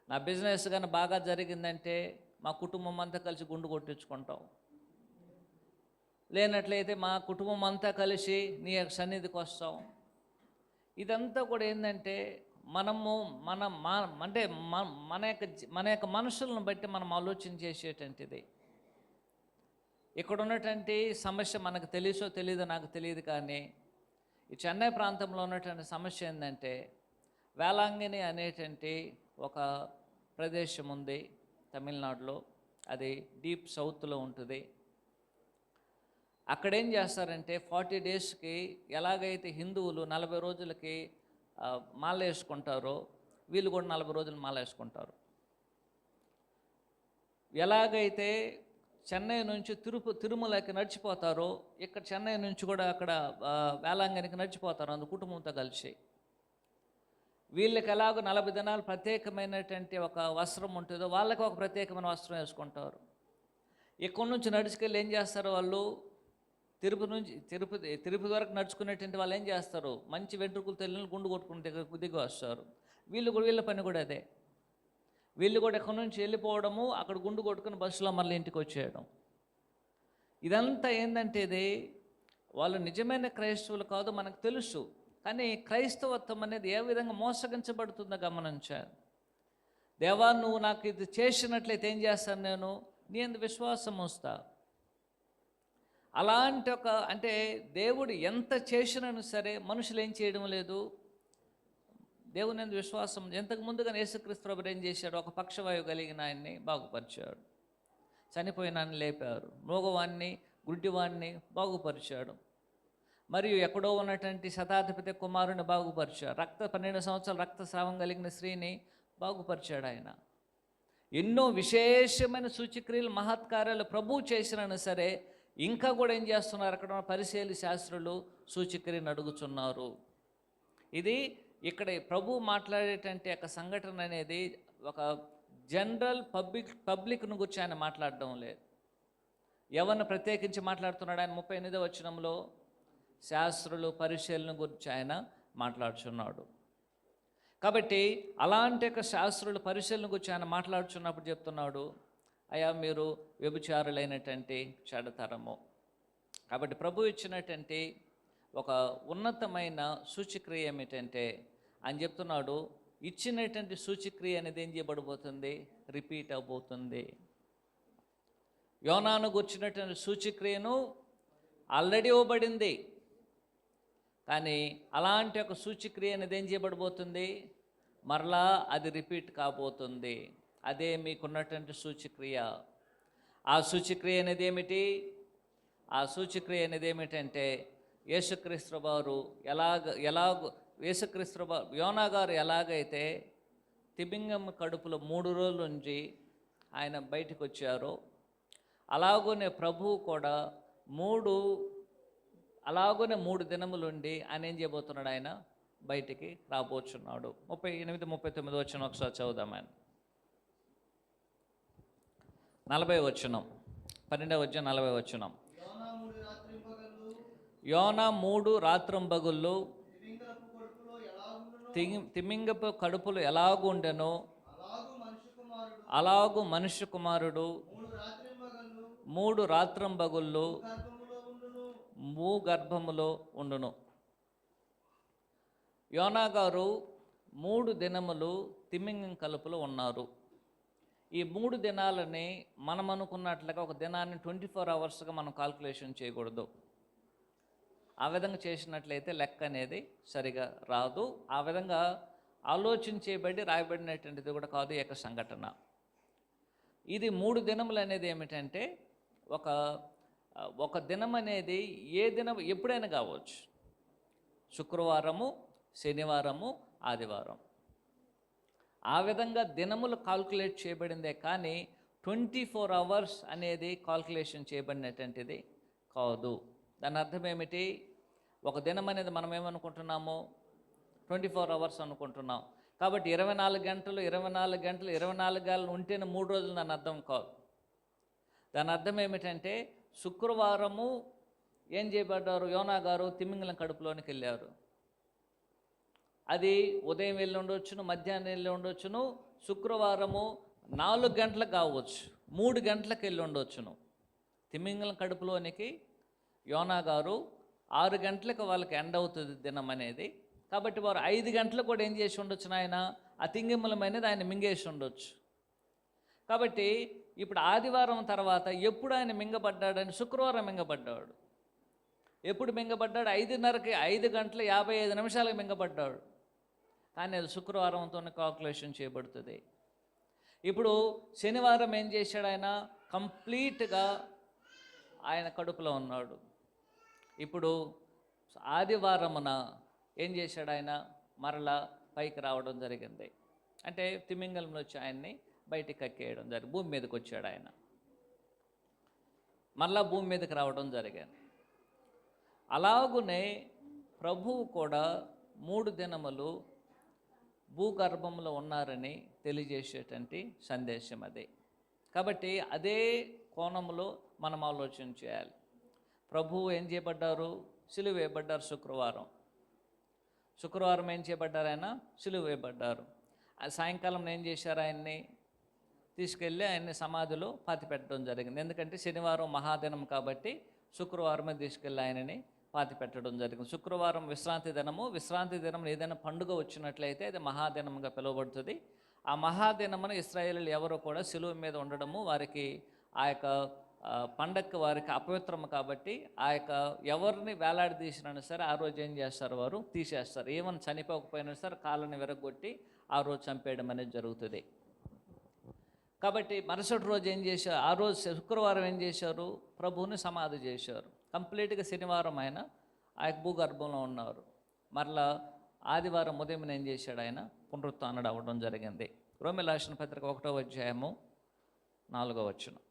నా బిజినెస్ కానీ బాగా జరిగిందంటే మా కుటుంబం అంతా కలిసి గుండు కొట్టించుకుంటాం. లేనట్లయితే మా కుటుంబం అంతా కలిసి నీ యొక్క సన్నిధికి వస్తాం. ఇదంతా కూడా ఏంటంటే అంటే మన యొక్క మనుషులను బట్టి మనం ఆలోచన చేసేటువంటిది. ఇక్కడ ఉన్నటువంటి సమస్య మనకు తెలుసో తెలీదో నాకు తెలియదు, కానీ ఈ చెన్నై ప్రాంతంలో ఉన్నటువంటి సమస్య ఏంటంటే వేలాంగిని అనేటువంటి ఒక ప్రదేశం ఉంది తమిళనాడులో. అది డీప్ సౌత్లో ఉంటుంది. అక్కడేం చేస్తారంటే 40 డేస్కి ఎలాగైతే హిందువులు 40 రోజులకి మాల వేసుకుంటారో వీళ్ళు కూడా 40 రోజులు మాల వేసుకుంటారు. ఎలాగైతే చెన్నై నుంచి తిరుమలకి నడిచిపోతారో ఇక్కడ చెన్నై నుంచి కూడా అక్కడ వేలాంగనికి నడిచిపోతారు అందు కుటుంబంతో కలిసి. వీళ్ళకి ఎలాగో 40 దినాలు ప్రత్యేకమైనటువంటి ఒక వస్త్రం ఉంటుందో వాళ్ళకి ఒక ప్రత్యేకమైన వస్త్రం వేసుకుంటారు. ఇక్కడ నుంచి నడుచుకెళ్ళి ఏం చేస్తారు, వాళ్ళు తిరుపతి వరకు నడుచుకునేటువంటి వాళ్ళు ఏం చేస్తారు, మంచి వెంట్రుకలు తెల్లని గుండు కొట్టుకుని దిగి వస్తారు. వీళ్ళ పని కూడా అదే. వీళ్ళు కూడా ఎక్కడి నుంచి వెళ్ళిపోవడము, అక్కడ గుండు కొట్టుకుని బస్సులో మళ్ళీ ఇంటికి వచ్చేయడం. ఇదంతా ఏంటంటే ఇది వాళ్ళు నిజమైన క్రైస్తవులు కాదు మనకు తెలుసు, కానీ క్రైస్తవత్వం అనేది ఏ విధంగా మోసగించబడుతుందో గమనించాను. దేవా నువ్వు నాకు ఇది చేసినట్లయితే ఏం చేస్తాను, నేను నీ యందు విశ్వాసం ఉంచుతా. అలాంటి అంటే దేవుడు ఎంత చేసినను సరే మనుషులు ఏం చేయడం లేదు, దేవుని యందు విశ్వాసం. ఎంతకు ముందుగా యేసుక్రీస్తు ప్రభువు ఏం చేశాడు, ఒక పక్షవాయువు కలిగిన ఆయన్ని బాగుపరిచాడు, చనిపోయిన ఆయన లేపారు, మోగవాన్ని గుడ్డివాన్ని బాగుపరిచాడు, మరియు ఎక్కడో ఉన్నటువంటి శతాధిపతి కుమారుని బాగుపరిచాడు, 12 సంవత్సరాలు రక్తస్రావం కలిగిన స్త్రీని బాగుపరిచాడు ఆయన. ఎన్నో విశేషమైన సూచక్రియలు మహత్కార్యాలు ప్రభువు చేసినను సరే ఇంకా కూడా ఏం చేస్తున్నారు, అక్కడ పరిశీలి శాస్త్రులు సూచక్రియను అడుగుతున్నారు. ఇది ఇక్కడ ప్రభు మాట్లాడేటువంటి ఒక సంఘటన అనేది ఒక జనరల్ పబ్లిక్ను గురించి ఆయన మాట్లాడడం లేదు. ఎవరిని ప్రత్యేకించి మాట్లాడుతున్నాడు ఆయన 38వ వచనంలో శాస్త్రులు పరిశీలన గురించి ఆయన మాట్లాడుచున్నాడు. కాబట్టి అలాంటి ఒక శాస్త్రులు పరిశీలన గురించి ఆయన మాట్లాడుచున్నప్పుడు చెప్తున్నాడు, అయ్యా మీరు వ్యభిచారులైనటువంటి చెడతరము. కాబట్టి ప్రభు ఇచ్చినటువంటి ఒక ఉన్నతమైన సూచక్రియ ఏమిటంటే ఆయన చెప్తున్నాడు, ఇచ్చినటువంటి సూచక్రియ అనేది ఏం చేయబడిపోతుంది, రిపీట్ అవబోతుంది. యోనాను గుర్చినటువంటి సూచక్రియను ఆల్రెడీ ఇవ్వబడింది, కానీ అలాంటి ఒక సూచక్రియ అనేది ఏం చేయబడిపోతుంది, మరలా అది రిపీట్ కాబోతుంది. అదే మీకున్నటువంటి సూచక్రియ. ఆ సూచక్రియ అనేది ఏమిటి, ఆ సూచక్రియ అనేది ఏమిటంటే యేసుక్రీస్తు వారు యేసుక్రీస్తు యోనా గారు ఎలాగైతే తిమింగం కడుపులో 3 రోజుల నుంచి ఆయన బయటకు వచ్చారో అలాగనే ప్రభువు కూడా 3 దినములుండి ఆయన ఏం చేయబోతున్నాడు, ఆయన బయటికి రాబోచున్నాడు. 38, 39 వచనం ఒకసారి చదువుదాం. ఆయన 40 వచనం, 12వ అధ్యాయం 40 వచనం. యోనా 3 రాత్రింబగళ్ళు తిమింగపు కడుపులో ఎలాగుండెనో అలాగు మనుష్య కుమారుడు 3 రాత్రింబగళ్ళు గర్భములో ఉండును. యోనా గారు 3 దినములు తిమింగం కలుపులో ఉన్నారు. ఈ 3 దినాలని మనం అనుకున్నట్లుగా ఒక దినాన్ని 24 అవర్స్గా మనం కాల్కులేషన్ చేయకూడదు. ఆ విధంగా చేసినట్లయితే లెక్క అనేది సరిగా రాదు. ఆ విధంగా ఆలోచించేబడి రాయబడినటువంటిది కూడా కాదు ఈ యొక్క సంఘటన. ఇది 3 దినములు అనేది ఏమిటంటే ఒక దినం అనేది ఏ దినం ఎప్పుడైనా కావచ్చు, శుక్రవారము, శనివారము, ఆదివారం. ఆ విధంగా దినములు కాల్కులేట్ చేయబడిందే కానీ 24 అవర్స్ అనేది కాల్కులేషన్ చేయబడినటువంటిది కాదు. దాని అర్థం ఏమిటి, ఒక దినం అనేది మనం ఏమనుకుంటున్నాము, 24 అవర్స్ అనుకుంటున్నాం. కాబట్టి 24 గంటలు 24 గంటలు 24 గంటలు ఉంటేనే 3 రోజులు దాని అర్థం కాదు. దాని అర్థం ఏమిటంటే శుక్రవారము ఏం చేయబడ్డారు? యోనా గారు తిమింగలం కడుపులోనికి వెళ్ళారు. అది ఉదయం వెళ్ళి ఉండొచ్చును, మధ్యాహ్నం వెళ్ళి ఉండొచ్చును, శుక్రవారము 4 గంటలకు కావచ్చు, 3 గంటలకు వెళ్ళి ఉండొచ్చును. తిమింగలం కడుపులోనికి యోనా గారు 6 గంటలకు వాళ్ళకి ఎండ్ అవుతుంది దినం అనేది. కాబట్టి వారు 5 గంటలకు కూడా ఏం చేసి ఉండొచ్చు ఆయన? ఆ తింగిమలం అనేది ఆయన మింగేసి ఉండొచ్చు. కాబట్టి ఇప్పుడు ఆదివారం తర్వాత ఎప్పుడు ఆయన మింగబడ్డాడని? శుక్రవారం మింగబడ్డాడు. ఎప్పుడు మింగబడ్డాడు? 5:30కి, 5 గంటల 55 నిమిషాలకు మింగబడ్డాడు. కానీ అది శుక్రవారంతోనే కాల్కులేషన్ చేయబడుతుంది. ఇప్పుడు శనివారం ఏం చేశాడు ఆయన? కంప్లీట్గా ఆయన కడుపులో ఉన్నాడు. ఇప్పుడు ఆదివారమున ఏం చేశాడు ఆయన? మరలా పైకి రావడం జరిగింది. అంటే తిమింగలంలో వచ్చి ఆయన్ని బయటికి కక్కేయడం జరిగింది. భూమి మీదకి వచ్చాడు ఆయన, మరలా భూమి మీదకి రావడం జరిగింది. అలాగునే ప్రభువు కూడా 3 దినములు భూగర్భంలో ఉన్నారని తెలియజేసేటువంటి సందేశం అది. కాబట్టి అదే కోణంలో మనం ఆలోచన చేయాలి. ప్రభువు ఏం చేయబడ్డారు? సిలువ వేయబడ్డారు. శుక్రవారం ఏం చేయబడ్డారు? ఆయన సిలువ వేయబడ్డారు. సాయంకాలం ఏం చేశారు? ఆయన్ని తీసుకెళ్ళి ఆయన్ని సమాధిలో పాతిపెట్టడం జరిగింది. ఎందుకంటే శనివారం మహాదినం కాబట్టి శుక్రవారమే తీసుకెళ్ళి ఆయనని పాతిపెట్టడం జరిగింది. శుక్రవారం విశ్రాంతి దినము. విశ్రాంతి దినం ఏదైనా పండుగ వచ్చినట్లయితే అది మహాదినంగా పిలువబడుతుంది. ఆ మహాదినమున ఇశ్రాయేలీయులు ఎవరు కూడా సిలువ మీద ఉండడము వారికి ఆ యొక్క పండగకి వారికి అపవిత్రము కాబట్టి ఆ యొక్క ఎవరిని వేలాడదీసినా సరే ఆ రోజు ఏం చేస్తారు? వారు తీసేస్తారు. ఏమని చనిపోకపోయినా సరే కాళ్ళని విరగొట్టి ఆ రోజు చంపేయడం అనేది జరుగుతుంది. కాబట్టి మరుసటి రోజు ఏం చేశారు? ఆ రోజు శుక్రవారం ఏం చేశారు? ప్రభువుని సమాధి చేశారు. కంప్లీట్గా శనివారం ఆయన ఆ యొక్క భూగర్భంలో ఉన్నారు. మరలా ఆదివారం ఉదయం ఏం చేశాడు? ఆయన పునరుత్థానుడు అవ్వడం జరిగింది. రోమీయులకు రాసిన పత్రిక 1వ అధ్యాయము 4వ వచనం.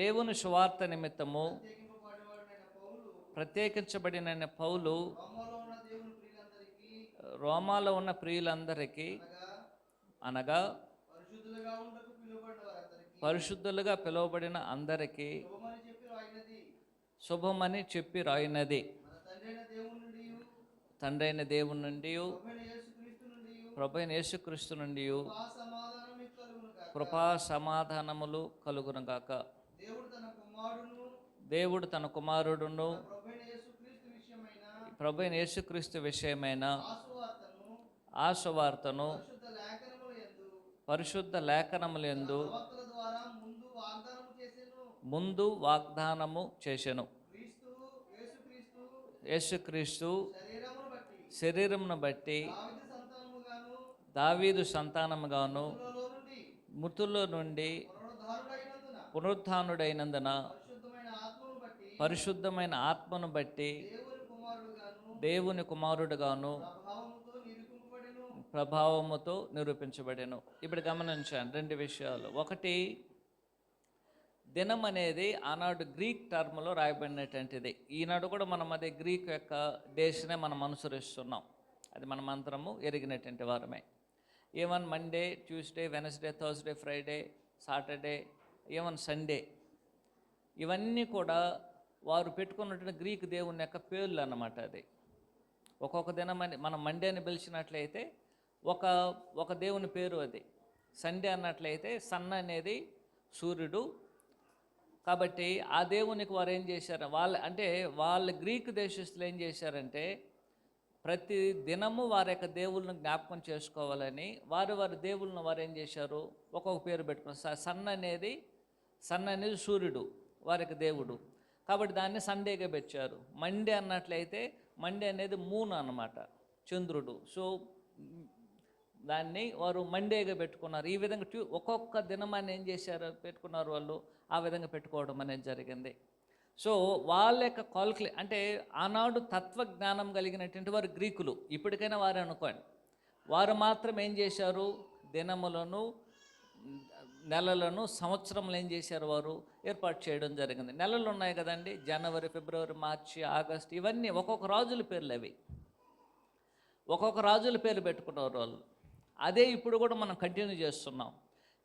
దేవుని సువార్త నిమిత్తము ప్రత్యేకించబడిన పౌలు రోమాలో ఉన్న ప్రియులందరికీ అనగా పరిశుద్ధులుగా పిలువబడిన అందరికీ శుభమని చెప్పి రాయినది. తండ్రైన దేవుని నుండి ప్రభువైన యేసుక్రీస్తు నుండి కృపా సమాధానములు కలుగునుగాక. దేవుడు తన కుమారుడును ప్రభువైన యేసుక్రీస్తు విషయమైన ఆ సువార్తను పరిశుద్ధ లేఖనములందు ముందు వాగ్దానము చేసెను. యేసుక్రీస్తు శరీరమును బట్టి దావీదు సంతానముగాను మృతుల్లో నుండి పునరుత్థానుడైనందున పరిశుద్ధమైన ఆత్మను బట్టి దేవుని కుమారుడుగాను ప్రభావముతో నిరూపించబడెను. ఇప్పుడు గమనించండి 2 విషయాలు. ఒకటి, దినం అనేది ఆనాడు గ్రీక్ టర్మ్లో రాయబడినటువంటిది. ఈనాడు కూడా మనం అదే గ్రీక్ యొక్క డేస్నే మనం అనుసరిస్తున్నాం. అది మనం అందరము ఎరిగినటువంటి వారమే. Even Monday, Tuesday, Wednesday, Thursday, Friday, Saturday, even Sunday, ఇవన్నీ కూడా వారు పెట్టుకున్నటువంటి గ్రీక్ దేవుని యొక్క పేర్లు అన్నమాట. అది ఒక్కొక్క దినం అని మనం మండే అని పిలిచినట్లయితే ఒక దేవుని పేరు అది. సండే అన్నట్లయితే సన్ అనేది సూర్యుడు. కాబట్టి ఆ దేవునికి వారు ఏం చేశారు? వాళ్ళ గ్రీకు దేశస్తులు ఏం చేశారంటే ప్రతి దినము వారి యొక్క దేవుళ్ళను జ్ఞాపకం చేసుకోవాలని వారి దేవుళ్ళను వారు ఏం చేశారు? ఒక్కొక్క పేరు పెట్టుకున్నారు. సన్ అనేది సూర్యుడు, వారికి దేవుడు. కాబట్టి దాన్ని సండేగా పెట్టారు. మండే అన్నట్లయితే మండే అనేది మూన్ అన్నమాట, చంద్రుడు. సో దాన్ని వారు మండేగా పెట్టుకున్నారు. ఈ విధంగా ఒక్కొక్క దినమాన్ని ఏం చేశారు? పెట్టుకున్నారు వాళ్ళు. ఆ విధంగా పెట్టుకోవడం అనేది జరిగింది. సో వాళ్ళ యొక్క అంటే ఆనాడు తత్వజ్ఞానం కలిగినటువంటి వారు గ్రీకులు. ఇప్పటికైనా వారు అనుకోండి, వారు మాత్రం ఏం చేశారు? దినములను, నెలలను, సంవత్సరంలో ఏం చేశారు? వారు ఏర్పాటు చేయడం జరిగింది. నెలలు ఉన్నాయి కదండి, జనవరి, ఫిబ్రవరి, మార్చి, ఆగస్ట్, ఇవన్నీ ఒక్కొక్క రాజుల పేర్లు. అవి ఒక్కొక్క రాజుల పేరు పెట్టుకున్నారు వాళ్ళు. అదే ఇప్పుడు కూడా మనం కంటిన్యూ చేస్తున్నాం.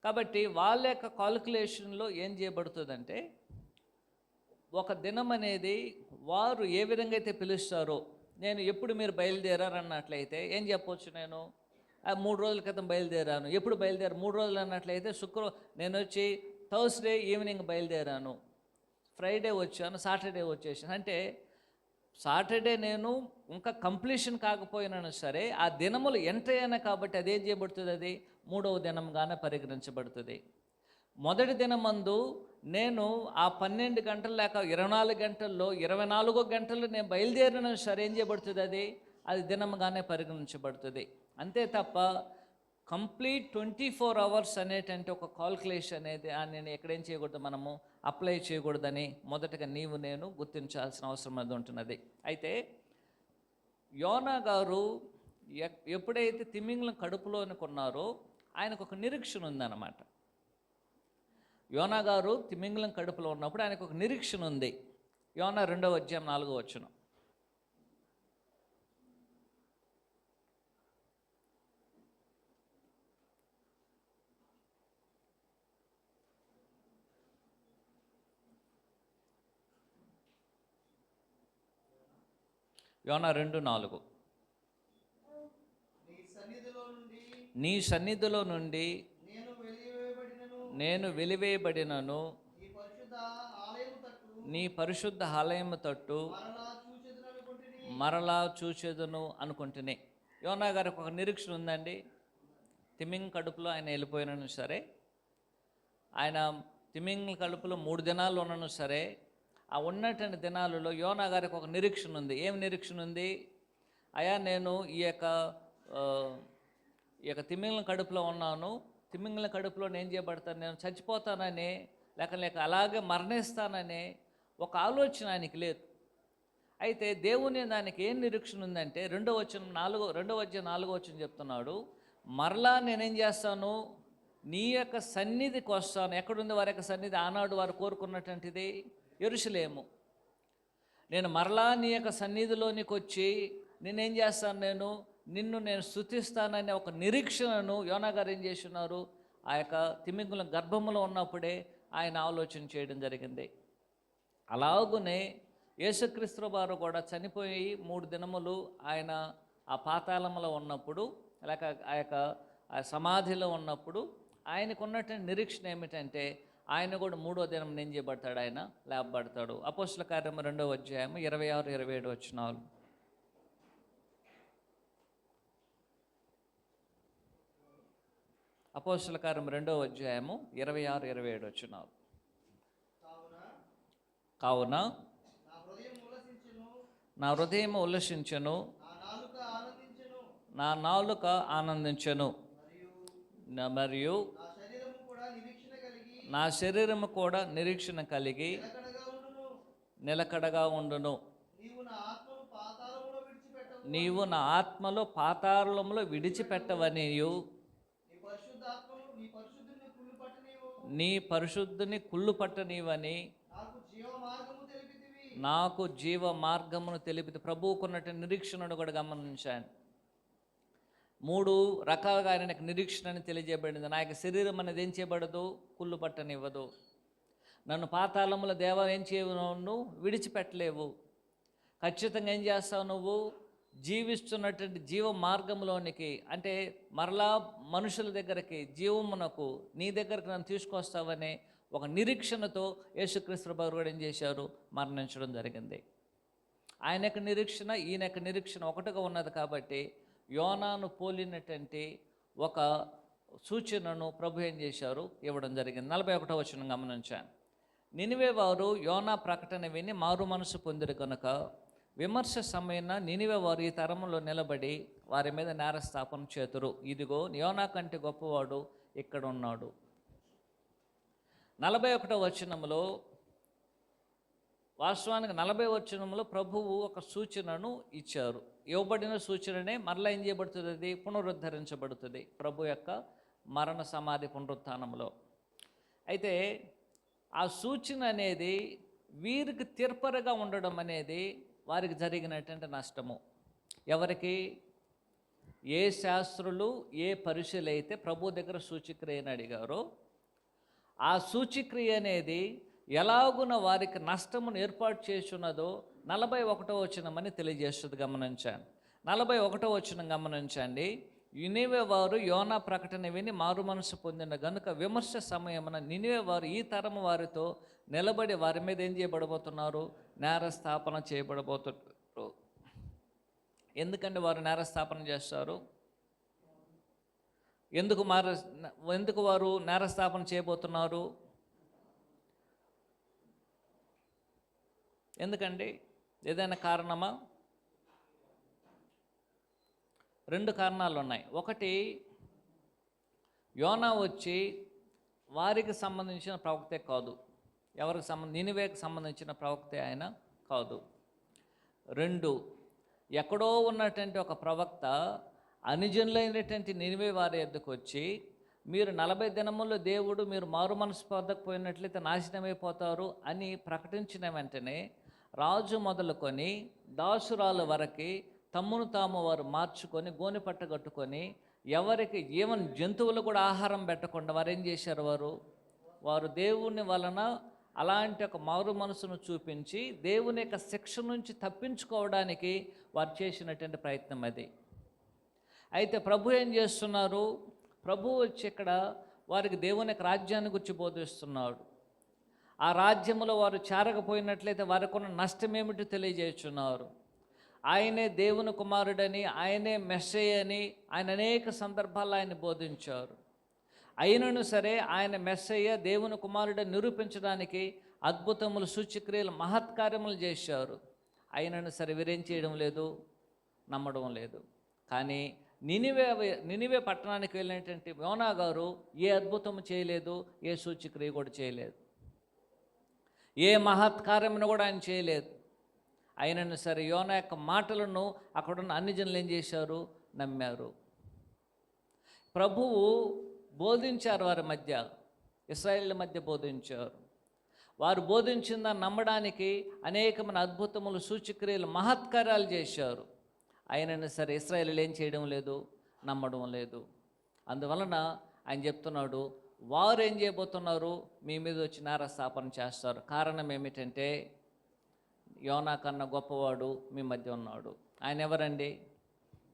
కాబట్టి వాళ్ళ యొక్క కాలిక్యులేషన్లో ఏం చేయబడుతుందంటే, ఒక దినం అనేది వారు ఏ విధంగా అయితే పిలుస్తారో, నేను ఎప్పుడు మీరు బయలుదేరారు అన్నట్లయితే ఏం చెప్పొచ్చు, నేను 3 రోజుల క్రితం బయలుదేరాను. ఎప్పుడు బయలుదేరారు? 3 రోజులు అన్నట్లయితే నేను వచ్చి థర్స్డే ఈవినింగ్ బయలుదేరాను, ఫ్రైడే వచ్చాను, సాటర్డే వచ్చేసాను అంటే, సాటర్డే నేను ఇంకా కంప్లీషన్ కాకపోయినా సరే ఆ దినములు ఎంటర్ అయినా కాబట్టి అదేం చేయబడుతుంది, అది 3వ దినంగానే పరిగణించబడుతుంది. మొదటి దినమందు నేను ఆ 12 గంటలు లేక 24 గంటల్లో 24 గంటలు నేను బయలుదేరిన సరే ఏం చేయబడుతుంది, అది దినంగానే పరిగణించబడుతుంది. అంతే తప్ప కంప్లీట్ 24 అవర్స్ అనేటంటే ఒక కాల్కులేషన్ అనేది నేను ఎక్కడేం చేయకూడదు, మనము అప్లై చేయకూడదని మొదటగా నీవు నేను గుర్తించాల్సిన అవసరం అది ఉంటున్నది. అయితే యోనా గారు ఎప్పుడైతే తిమింగలం కడుపులోని కొన్నారో ఆయనకు ఒక నిరీక్షణ ఉందన్నమాట. యోనా గారు తిమింగలం కడుపులో ఉన్నప్పుడు ఆయనకు ఒక నిరీక్షణ ఉంది. యోనా 2వ అధ్యాయం 4వ వచనం. యోనా 2:4. నీ సన్నిధిలో నుండి నేను వెలివేయబడినను నీ పరిశుద్ధ ఆలయము తట్టు మరలా చూచెదను అనుకుంటునే. యోనా గారికి ఒక నిరీక్షణ ఉందండి. తిమింగ కడుపులో ఆయన వెళ్ళిపోయినను సరే, ఆయన తిమింగ కడుపులో 3 దినాలు ఉన్నను సరే, ఆ ఉన్నటువంటి దినాలలో యోనా గారికి ఒక నిరీక్షణ ఉంది. ఏం నిరీక్షణ ఉంది? అయా నేను ఈ యొక్క తిమింగలం కడుపులో ఉన్నాను, తిమింగలం కడుపులో నేను చేయబడతాను, నేను చచ్చిపోతానని లేక అలాగే మరణిస్తానని ఒక ఆలోచన ఆయనకి లేదు. అయితే దేవుని దానికి ఏం నిరీక్షణ ఉందంటే 2వ అధ్యాయం 4వ వచనం చెప్తున్నాడు, మరలా నేనేం చేస్తాను, నీ యొక్క సన్నిధికి వస్తాను. ఎక్కడుంది వారి యొక్క సన్నిధి? ఆనాడు వారు కోరుకున్నటువంటిది యెరూషలేము. నేను మరలా నీ యొక్క సన్నిధిలోనికి వచ్చి నేనేం చేస్తాను, నిన్ను నేను స్తుతిస్తాననే ఒక నిరీక్షణను యోనా గారు ఏం చేస్తున్నారు, ఆ యొక్క తిమింగలం గర్భంలో ఉన్నప్పుడే ఆయన ఆలోచన చేయడం జరిగింది. అలాగునే యేసుక్రీస్తు వారు కూడా చనిపోయి 3 దినములు ఆయన ఆ పాతాళంలో ఉన్నప్పుడు, లేక ఆ సమాధిలో ఉన్నప్పుడు ఆయనకు ఉన్నటువంటి నిరీక్షణ ఏమిటంటే, ఆయన కూడా 3వ దినం ఏం చేయబడతాడు, ఆయన లేపబడతాడు. అపోస్తల కార్యం 2వ అధ్యాయం 26, 27 వచనాలు. అపోస్తల కార్యం 2వ అధ్యాయం 26, 27 వచనాలు. కావున నా హృదయం ఉల్లసించెను, నా నాలుక ఆనందించెను, మరియు నా శరీరము కూడా నిరీక్షణ కలిగి నిలకడగా ఉండును. నీవు నా ఆత్మలో పాతాళంలో విడిచిపెట్టవనియు నీ పరిశుద్ధుని కుళ్ళు పట్టనివని నాకు జీవ మార్గమును తెలిపితే. ప్రభువుకున్నట్టు నిరీక్షణను కూడా గమనించాను. 3 రకాలుగా ఆయనకు నిరీక్షణని తెలియజేయబడింది. నా యొక్క శరీరం అనేది ఏం చేయబడదు, కుళ్ళు పట్టనివ్వదు. నన్ను పాతాళముల దేవ ఏం చేయవు, నువ్వు విడిచిపెట్టలేవు. ఖచ్చితంగా ఏం చేస్తావు, నువ్వు జీవిస్తున్నటువంటి జీవ మార్గంలోనికి, అంటే మరలా మనుషుల దగ్గరికి, జీవమునకు నీ దగ్గరకు నన్ను తీసుకొస్తావనే ఒక నిరీక్షణతో యేసుక్రీస్తు ప్రభువు కూడా ఏం చేశారు, మరణించడం జరిగింది. ఆయన యొక్క నిరీక్షణ ఈయన యొక్క నిరీక్షణ ఒకటిగా ఉన్నది. కాబట్టి యోనాను పోలినటువంటి ఒక సూచనను ప్రభు ఏం చేశారు, ఇవ్వడం జరిగింది. 41వ వచనం గమనించాను. నినివే వారు యోనా ప్రకటన విని మారు మనసు పొందిరు కనుక విమర్శ సమయన నినివే వారు ఈ తరంలో నిలబడి వారి మీద నేరస్థాపన చేతురు. ఇదిగో యోనా కంటే గొప్పవాడు ఇక్కడ ఉన్నాడు. 41వ వచనంలో, వాస్తవానికి 40వ వచనంలో ప్రభువు ఒక సూచనను ఇచ్చారు. ఇవ్వబడిన సూచననే మరలా ఏం చేయబడుతుంది, అది పునరుద్ధరించబడుతుంది ప్రభు యొక్క మరణ సమాధి పునరుత్థానంలో. అయితే ఆ సూచన అనేది వీరికి తీర్పరగా ఉండడం అనేది వారికి జరిగినటువంటి నష్టము. ఎవరికి? ఏ శాస్త్రులు ఏ పరిశీలు అయితే ప్రభు దగ్గర సూచక్రియని అడిగారో ఆ సూచక్రియ అనేది ఎలాగున వారికి నష్టమును ఏర్పాటు చేస్తున్నదో 41వ వచనమని తెలియజేస్తుంది. గమనించండి. 41వ వచనం గమనించండి. నినివే వారు యోనా ప్రకటన విని మారు మనసు పొందిన గనుక విమర్శ సమయమున నినివే వారు ఈ తరము వారితో నిలబడి వారి మీద ఏం చేయబడబోతున్నారు? నేరస్థాపన చేయబడబోతున్నారు. ఎందుకంటే వారు నేరస్థాపన చేస్తారు? ఎందుకు వారు నేరస్థాపన చేయబోతున్నారు? ఎందుకండి? ఏదైనా కారణమా? 2 కారణాలు ఉన్నాయి. ఒకటి, యోనా వచ్చి వారికి సంబంధించిన ప్రవక్తే కాదు. ఎవరికి నినివేకి సంబంధించిన ప్రవక్తే ఆయన కాదు. 2, ఎక్కడో ఉన్నటువంటి ఒక ప్రవక్త అనుజనులైనటువంటి నినివే వారి యొద్దకు వచ్చి మీరు 40 దినముల్లో దేవుడు మీరు మారు మనసు పొందకపోయినట్లయితే నాశనమైపోతారు అని ప్రకటించిన వెంటనే రాజు మొదలుకొని దాసురాల వరకు తమ్మును తాము వారు మార్చుకొని గోనెపట్ట కట్టుకొని ఎవరికి ఈవెన్ జంతువులు కూడా ఆహారం పెట్టకుండా వారు ఏం చేశారు? వారు దేవుని వలన అలాంటి ఒక మారు మనసును చూపించి దేవుని యొక్క శిక్ష నుంచి తప్పించుకోవడానికి వారు చేసినటువంటి ప్రయత్నం అది. అయితే ప్రభు ఏం చేస్తున్నారు? ప్రభు వచ్చి ఇక్కడ వారికి దేవుని యొక్క రాజ్యాన్ని గురించి బోధిస్తున్నాడు. ఆ రాజ్యంలో వారు చేరకపోయినట్లయితే వారికి ఉన్న నష్టం ఏమిటో తెలియజేస్తున్నారు. ఆయనే దేవుని కుమారుడని, ఆయనే మెస్సయ్య అని ఆయన అనేక సందర్భాల్లో ఆయన బోధించారు. అయినను సరే ఆయన మెస్సయ్య దేవుని కుమారుడని నిరూపించడానికి అద్భుతములు, సూచక్రియలు, మహత్కార్యములు చేశారు. అయినను సరే వీరేం చేయడం లేదు, నమ్మడం లేదు. కానీ నినివే పట్టణానికి వెళ్ళినటువంటి యోనా గారు ఏ అద్భుతము చేయలేదు, ఏ సూచక్రియ కూడా చేయలేదు, ఏ మహత్కార్యమును కూడా ఆయన చేయలేదు. అయినను సరే యోనా యొక్క మాటలను అక్కడున్న అన్ని జనులు ఏం చేశారు? నమ్మారు. ప్రభువు బోధించారు, వారి మధ్య, ఇశ్రాయేళ్ల మధ్య బోధించారు. వారు బోధించిందని నమ్మడానికి అనేకమైన అద్భుతములు, సూచక్రియలు, మహత్కార్యాలు చేశారు. అయినను సరే ఇశ్రాయేలీయులు ఏం చేయడం లేదు, నమ్మడం లేదు. అందువలన ఆయన చెప్తున్నాడు, వారు ఏం చేయబోతున్నారు? మీ మీద వచ్చి నేరస్థాపన చేస్తారు. కారణం ఏమిటంటే యోనా కన్నా గొప్పవాడు మీ మధ్య ఉన్నాడు. ఆయన ఎవరండి?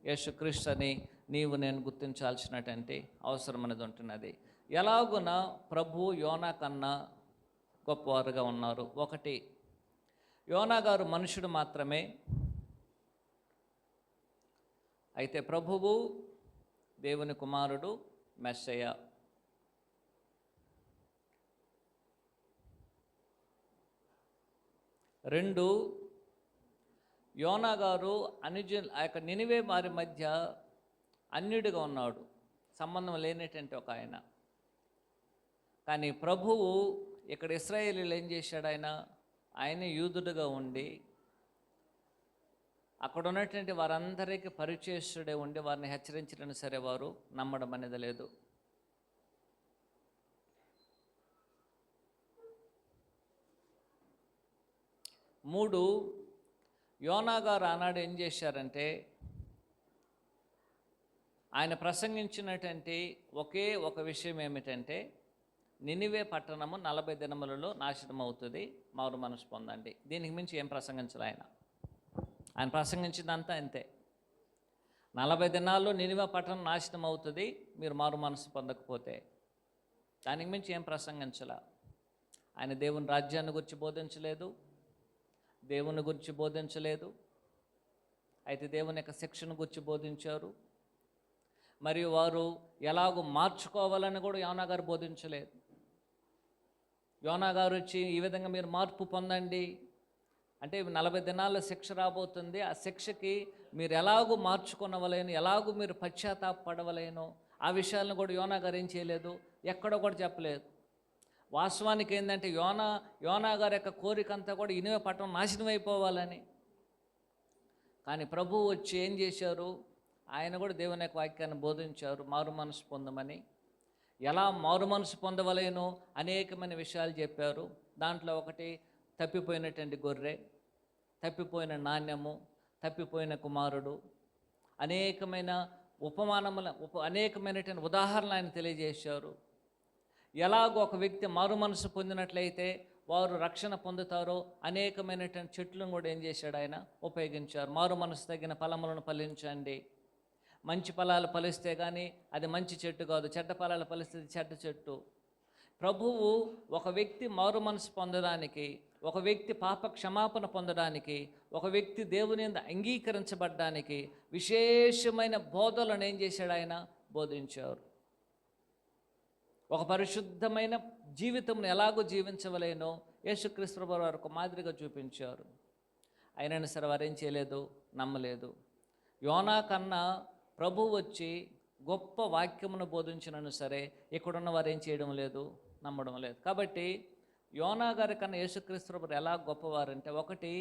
యేసుక్రీస్తు అని నీవు నేను గుర్తించాల్సినటువంటి అవసరం అనేది ఉంటున్నది. ఎలాగున ప్రభు యోనా కన్నా గొప్పవారుగా ఉన్నారు. ఒకటి, యోనా గారు మనుషుడు మాత్రమే, అయితే ప్రభువు దేవుని కుమారుడు, మెస్సయ్య. 2, యోనా గారు ఆ యొక్క నినివే వారి మధ్య అన్యుడిగా ఉన్నాడు, సంబంధం లేనటువంటి ఒక ఆయన. కానీ ప్రభువు ఇక్కడ ఇశ్రాయేలీయులు ఏం చేశాడు? ఆయన యూదుడుగా ఉండి అక్కడ ఉన్నటువంటి వారందరికీ పరిచయస్తుడే ఉండి వారిని హెచ్చరించడం సరే వారు నమ్మడం అనేది లేదు. 3, యోనా గారు ఆనాడు ఏం చేశారంటే ఆయన ప్రసంగించినటువంటి ఒకే ఒక విషయం ఏమిటంటే నినివే పట్టణము 40 దినములలో నాశనం అవుతుంది, మారు మనసు పొందండి. దీనికి మించి ఏం ప్రసంగించాలి ఆయన ప్రసంగించిందంతా అంతే. 40 దినాల్లో నినివే పట్టణం నాశనం అవుతుంది మీరు మారు మనసు పొందకపోతే. దానికి మించి ఏం ప్రసంగించాల. ఆయన దేవుని రాజ్యాన్ని గురించి బోధించలేదు, దేవుని గురించి బోధించలేదు. అయితే దేవుని యొక్క శిక్షను గురించి బోధించారు. మరియు వారు ఎలాగో మార్చుకోవాలని కూడా యోనా గారు బోధించలేదు. యోనా గారు వచ్చి ఈ విధంగా మీరు మార్పు పొందండి అంటే 40 దినాల్లో శిక్ష రాబోతుంది, ఆ శిక్షకి మీరు ఎలాగూ మార్చుకునవలేను, ఎలాగూ మీరు పశ్చాత్తాపడవలేను, ఆ విషయాలను కూడా యోనా గారు ఏం చేయలేదు, ఎక్కడో కూడా చెప్పలేదు. వాస్తవానికి ఏంటంటే యోనా గారి యొక్క కోరిక అంతా కూడా నినివే పట్టణం నాశనం అయిపోవాలని. కానీ ప్రభువు వచ్చి ఏం చేశారు? ఆయన కూడా దేవుని యొక్క వాక్యాన్ని బోధించారు, మారు మనసు పొందమని. ఎలా మారు మనసు పొందవలేనో అనేకమైన విషయాలు చెప్పారు. దాంట్లో ఒకటి తప్పిపోయినటువంటి గొర్రె, తప్పిపోయిన నాణ్యము, తప్పిపోయిన కుమారుడు, అనేకమైన అనేకమైనటువంటి ఉదాహరణలు ఆయన తెలియజేశారు. ఎలాగో ఒక వ్యక్తి మారు మనసు పొందినట్లయితే వారు రక్షణ పొందుతారో అనేకమైనటువంటి చెట్లను కూడా ఏం చేశాడు ఆయన ఉపయోగించారు. మారు మనసు తగిన ఫలములను ఫలించండి. మంచి ఫలాలు ఫలిస్తే కానీ అది మంచి చెట్టు కాదు, చెడ్డ ఫలాలు ఫలిస్తే చెడ్డ చెట్టు. ప్రభువు ఒక వ్యక్తి మారు మనసు పొందడానికి, ఒక వ్యక్తి పాప క్షమాపణ పొందడానికి, ఒక వ్యక్తి దేవుని యందు అంగీకరించబడ్డానికి విశేషమైన బోధలను ఏం చేశాడు ఆయన బోధించారు. ఒక పరిశుద్ధమైన జీవితంను ఎలాగో జీవించవలేనో యేసుక్రీస్తు వారు ఒక మాదిరిగా చూపించారు. అయినా సరే వారు ఏం చేయలేదు, నమ్మలేదు. యోనా కన్నా ప్రభువు వచ్చి గొప్ప వాక్యమును బోధించినను సరే ఇక్కడున్న వారు ఏం చేయడం లేదు, నమ్మడం లేదు. కాబట్టి యోనా గారి కన్నా యేసుక్రీస్తు వారు ఎలా గొప్పవారంటే, ఒకటి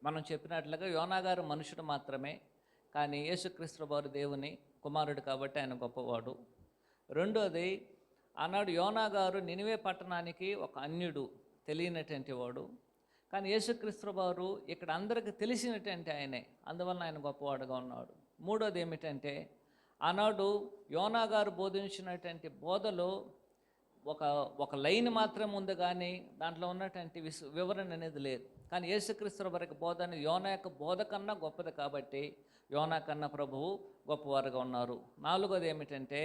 మనం చెప్పినట్లుగా యోనా గారు మనుషుడు మాత్రమే, కానీ యేసుక్రీస్తు వారు దేవుని కుమారుడు కాబట్టి ఆయన గొప్పవాడు. రెండోది, ఆనాడు యోనా గారు నినివే పట్టణానికి ఒక అన్యుడు, తెలియనటువంటి వాడు. కానీ యేసుక్రీస్తు వారు ఇక్కడ అందరికీ తెలిసినటువంటి ఆయనే, అందువలన ఆయన గొప్పవాడుగా ఉన్నాడు. మూడోది ఏమిటంటే, ఆనాడు యోనా గారు బోధించినటువంటి బోధలో ఒక లైన్ మాత్రం ఉంది, కానీ దాంట్లో ఉన్నటువంటి వివరణ అనేది లేదు. కానీ యేసుక్రీస్తు వారికి బోధ అనేది యోనా యొక్క బోధ కన్నా గొప్పది కాబట్టి యోనా కన్నా ప్రభువు గొప్పవారుగా ఉన్నారు. నాలుగోది ఏమిటంటే,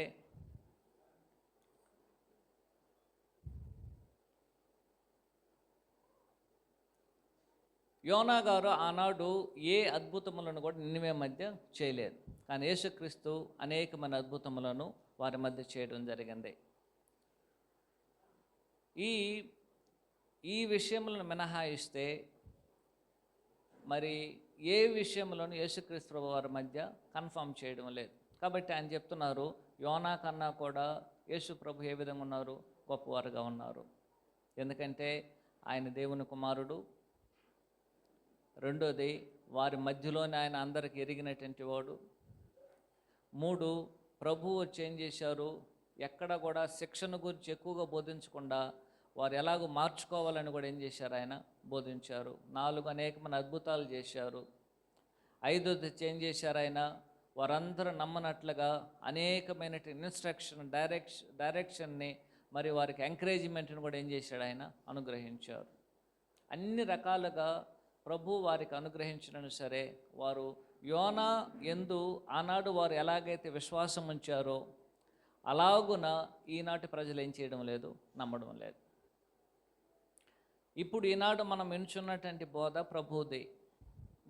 యోనా గారు ఆనాడు ఏ అద్భుతములను కూడా నినివే మధ్య చేయలేదు, కానీ యేసుక్రీస్తు అనేకమైన అద్భుతములను వారి మధ్య చేయడం జరిగింది. ఈ విషయములను మినహాయిస్తే మరి ఏ విషయంలోనూ యేసుక్రీస్తు వారి మధ్య కన్ఫర్మ్ చేయడం లేదు. కాబట్టి ఆయన చెప్తున్నారు, యోనా కన్నా కూడా యేసు ప్రభు ఏ విధంగా ఉన్నారు, గొప్పవారుగా ఉన్నారు. ఎందుకంటే ఆయన దేవుని కుమారుడు. రెండోది, వారి మధ్యలోనే ఆయన అందరికి ఎరిగినటువంటి వాడు. మూడు, ప్రభువు వచ్చి ఏం చేశారు, ఎక్కడ కూడా శిక్షణ గురించి ఎక్కువగా బోధించకుండా వారు ఎలాగో మార్చుకోవాలని కూడా ఏం చేశారు, ఆయన బోధించారు. నాలుగు, అనేకమైన అద్భుతాలు చేశారు. ఐదోది ఏం చేశారు, ఆయన వారందరూ నమ్మనట్లుగా అనేకమైన డైరెక్షన్ని మరి వారికి ఎంకరేజ్మెంట్ని కూడా ఏం చేశాడు, ఆయన అనుగ్రహించారు. అన్ని రకాలుగా ప్రభు వారికి అనుగ్రహించినను సరే వారు యోనా యందు ఆనాడు వారు ఎలాగైతే విశ్వాసం ఉంచారో అలాగున ఈనాటి ప్రజలు ఏం చేయడం లేదు, నమ్మడం లేదు. ఇప్పుడు ఈనాడు మనం వింటున్నటువంటి బోధ ప్రభువుది,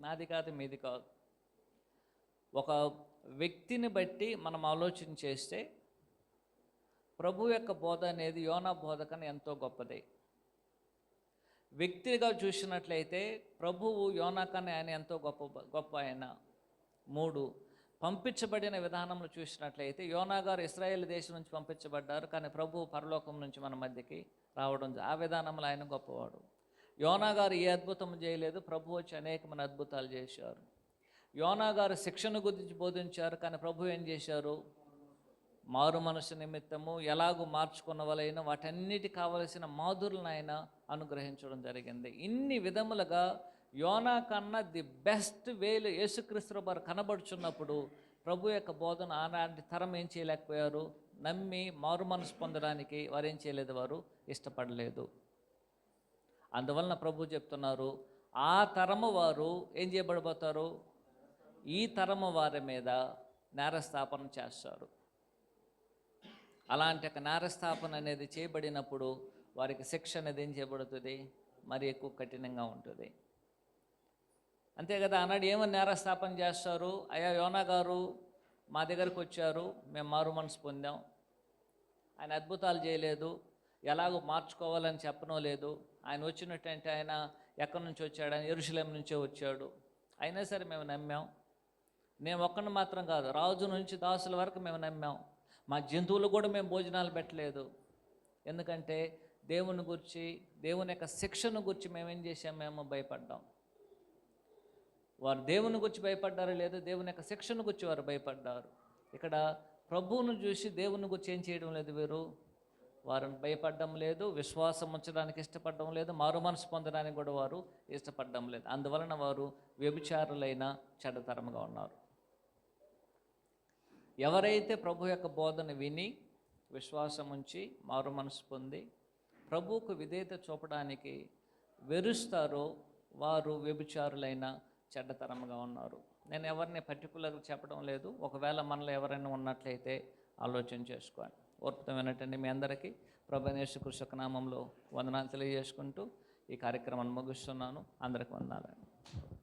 నాది కాదు, మీది కాదు. ఒక వ్యక్తిని బట్టి మనం ఆలోచన చేస్తే ప్రభు యొక్క బోధ అనేది యోనా బోధ కన్నా ఎంతో గొప్పది. వ్యక్తిగా చూసినట్లయితే ప్రభువు యోనా కన్నా ఆయన ఎంతో గొప్ప ఆయన. మూడు, పంపించబడిన విధానంలో చూసినట్లయితే యోనా గారు ఇశ్రాయేల్ దేశం నుంచి పంపించబడ్డారు, కానీ ప్రభువు పరలోకం నుంచి మన మధ్యకి రావడం, ఆ విధానంలో ఆయన గొప్పవాడు. యోనా గారు ఏ అద్భుతం చేయలేదు, ప్రభు వచ్చి అనేకమైన అద్భుతాలు చేశారు. యోనా గారు శిక్షణ గురించి బోధించారు, కానీ ప్రభు ఏం చేశారు, మారు మనసు నిమిత్తము ఎలాగూ మార్చుకున్న వాళ్ళైనా వాటన్నిటికి కావలసిన మాధురులను ఆయన అనుగ్రహించడం జరిగింది. ఇన్ని విధములుగా యోనా కన్నా ది బెస్ట్ వేలు యేసుక్రీస్తు వారు కనబడుచున్నప్పుడు ప్రభు యొక్క బోధన ఆనాటి తరం ఏం చేయలేకపోయారు, నమ్మి మారు మనసు పొందడానికి వారు ఏం చేయలేదు, వారు ఇష్టపడలేదు. అందువలన ప్రభు చెప్తున్నారు, ఆ తరము వారు ఏం చేయబడిపోతారు, ఈ తరము వారి మీద నేరస్థాపన చేస్తారు. అలాంటి ఒక నేరస్థాపన అనేది చేయబడినప్పుడు వారికి శిక్ష అనేది ఏం చేయబడుతుంది, మరి ఎక్కువ కఠినంగా ఉంటుంది. అంతే కదా, ఆనాడు ఏమని నేరస్థాపన చేస్తారు, అయ్యా యోనా గారు మా దగ్గరకు వచ్చారు, మేము మారు మనసు పొందాం, ఆయన అద్భుతాలు చేయలేదు, ఎలాగో మార్చుకోవాలని చెప్పనో లేదు, ఆయన వచ్చినట్టంటే ఆయన ఎక్కడి నుంచి వచ్చాడు, ఆయన యెరూషలేము నుంచే వచ్చాడు, అయినా సరే మేము నమ్మాం. మేము ఒక్కడిని మాత్రం కాదు, రాజు నుంచి దాసుల వరకు మేము నమ్మాం. మా జంతువులు కూడా మేము భోజనాలు పెట్టలేదు, ఎందుకంటే దేవుని గురించి, దేవుని యొక్క శిక్షను గురించి మేమేం చేసాం, మేము భయపడ్డాం. వారు దేవుని గురించి భయపడ్డారో లేదో, దేవుని యొక్క శిక్షను గురించి వారు భయపడ్డారు. ఇక్కడ ప్రభువును చూసి దేవుని గురించి ఏం చేయడం లేదు, వీరు వారిని భయపడడం లేదు, విశ్వాసం ఉంచడానికి ఇష్టపడడం లేదు, మారు మనసు పొందడానికి కూడా వారు ఇష్టపడడం లేదు. అందువలన వారు వ్యభిచారులైన చెడ్డతరముగా ఉన్నారు. ఎవరైతే ప్రభు యొక్క బోధన విని విశ్వాసం ఉంచి మారు మనసు పొంది ప్రభువుకు విధేయత చూపడానికి వెరుస్తారో వారు వ్యభిచారులైన చెడ్డతరముగా ఉన్నారు. నేను ఎవరిని పర్టికులర్గా చెప్పడం లేదు. ఒకవేళ మనలో ఎవరైనా ఉన్నట్లయితే ఆలోచన చేసుకోండి. ఓర్పుతో వినటండి. మీ అందరికీ ప్రభువైన యేసుక్రీస్తు యొక్క నామంలో వందనాలు తెలియజేసుకుంటూ ఈ కార్యక్రమాన్ని ముగిస్తున్నాను. అందరికీ వందనాలు.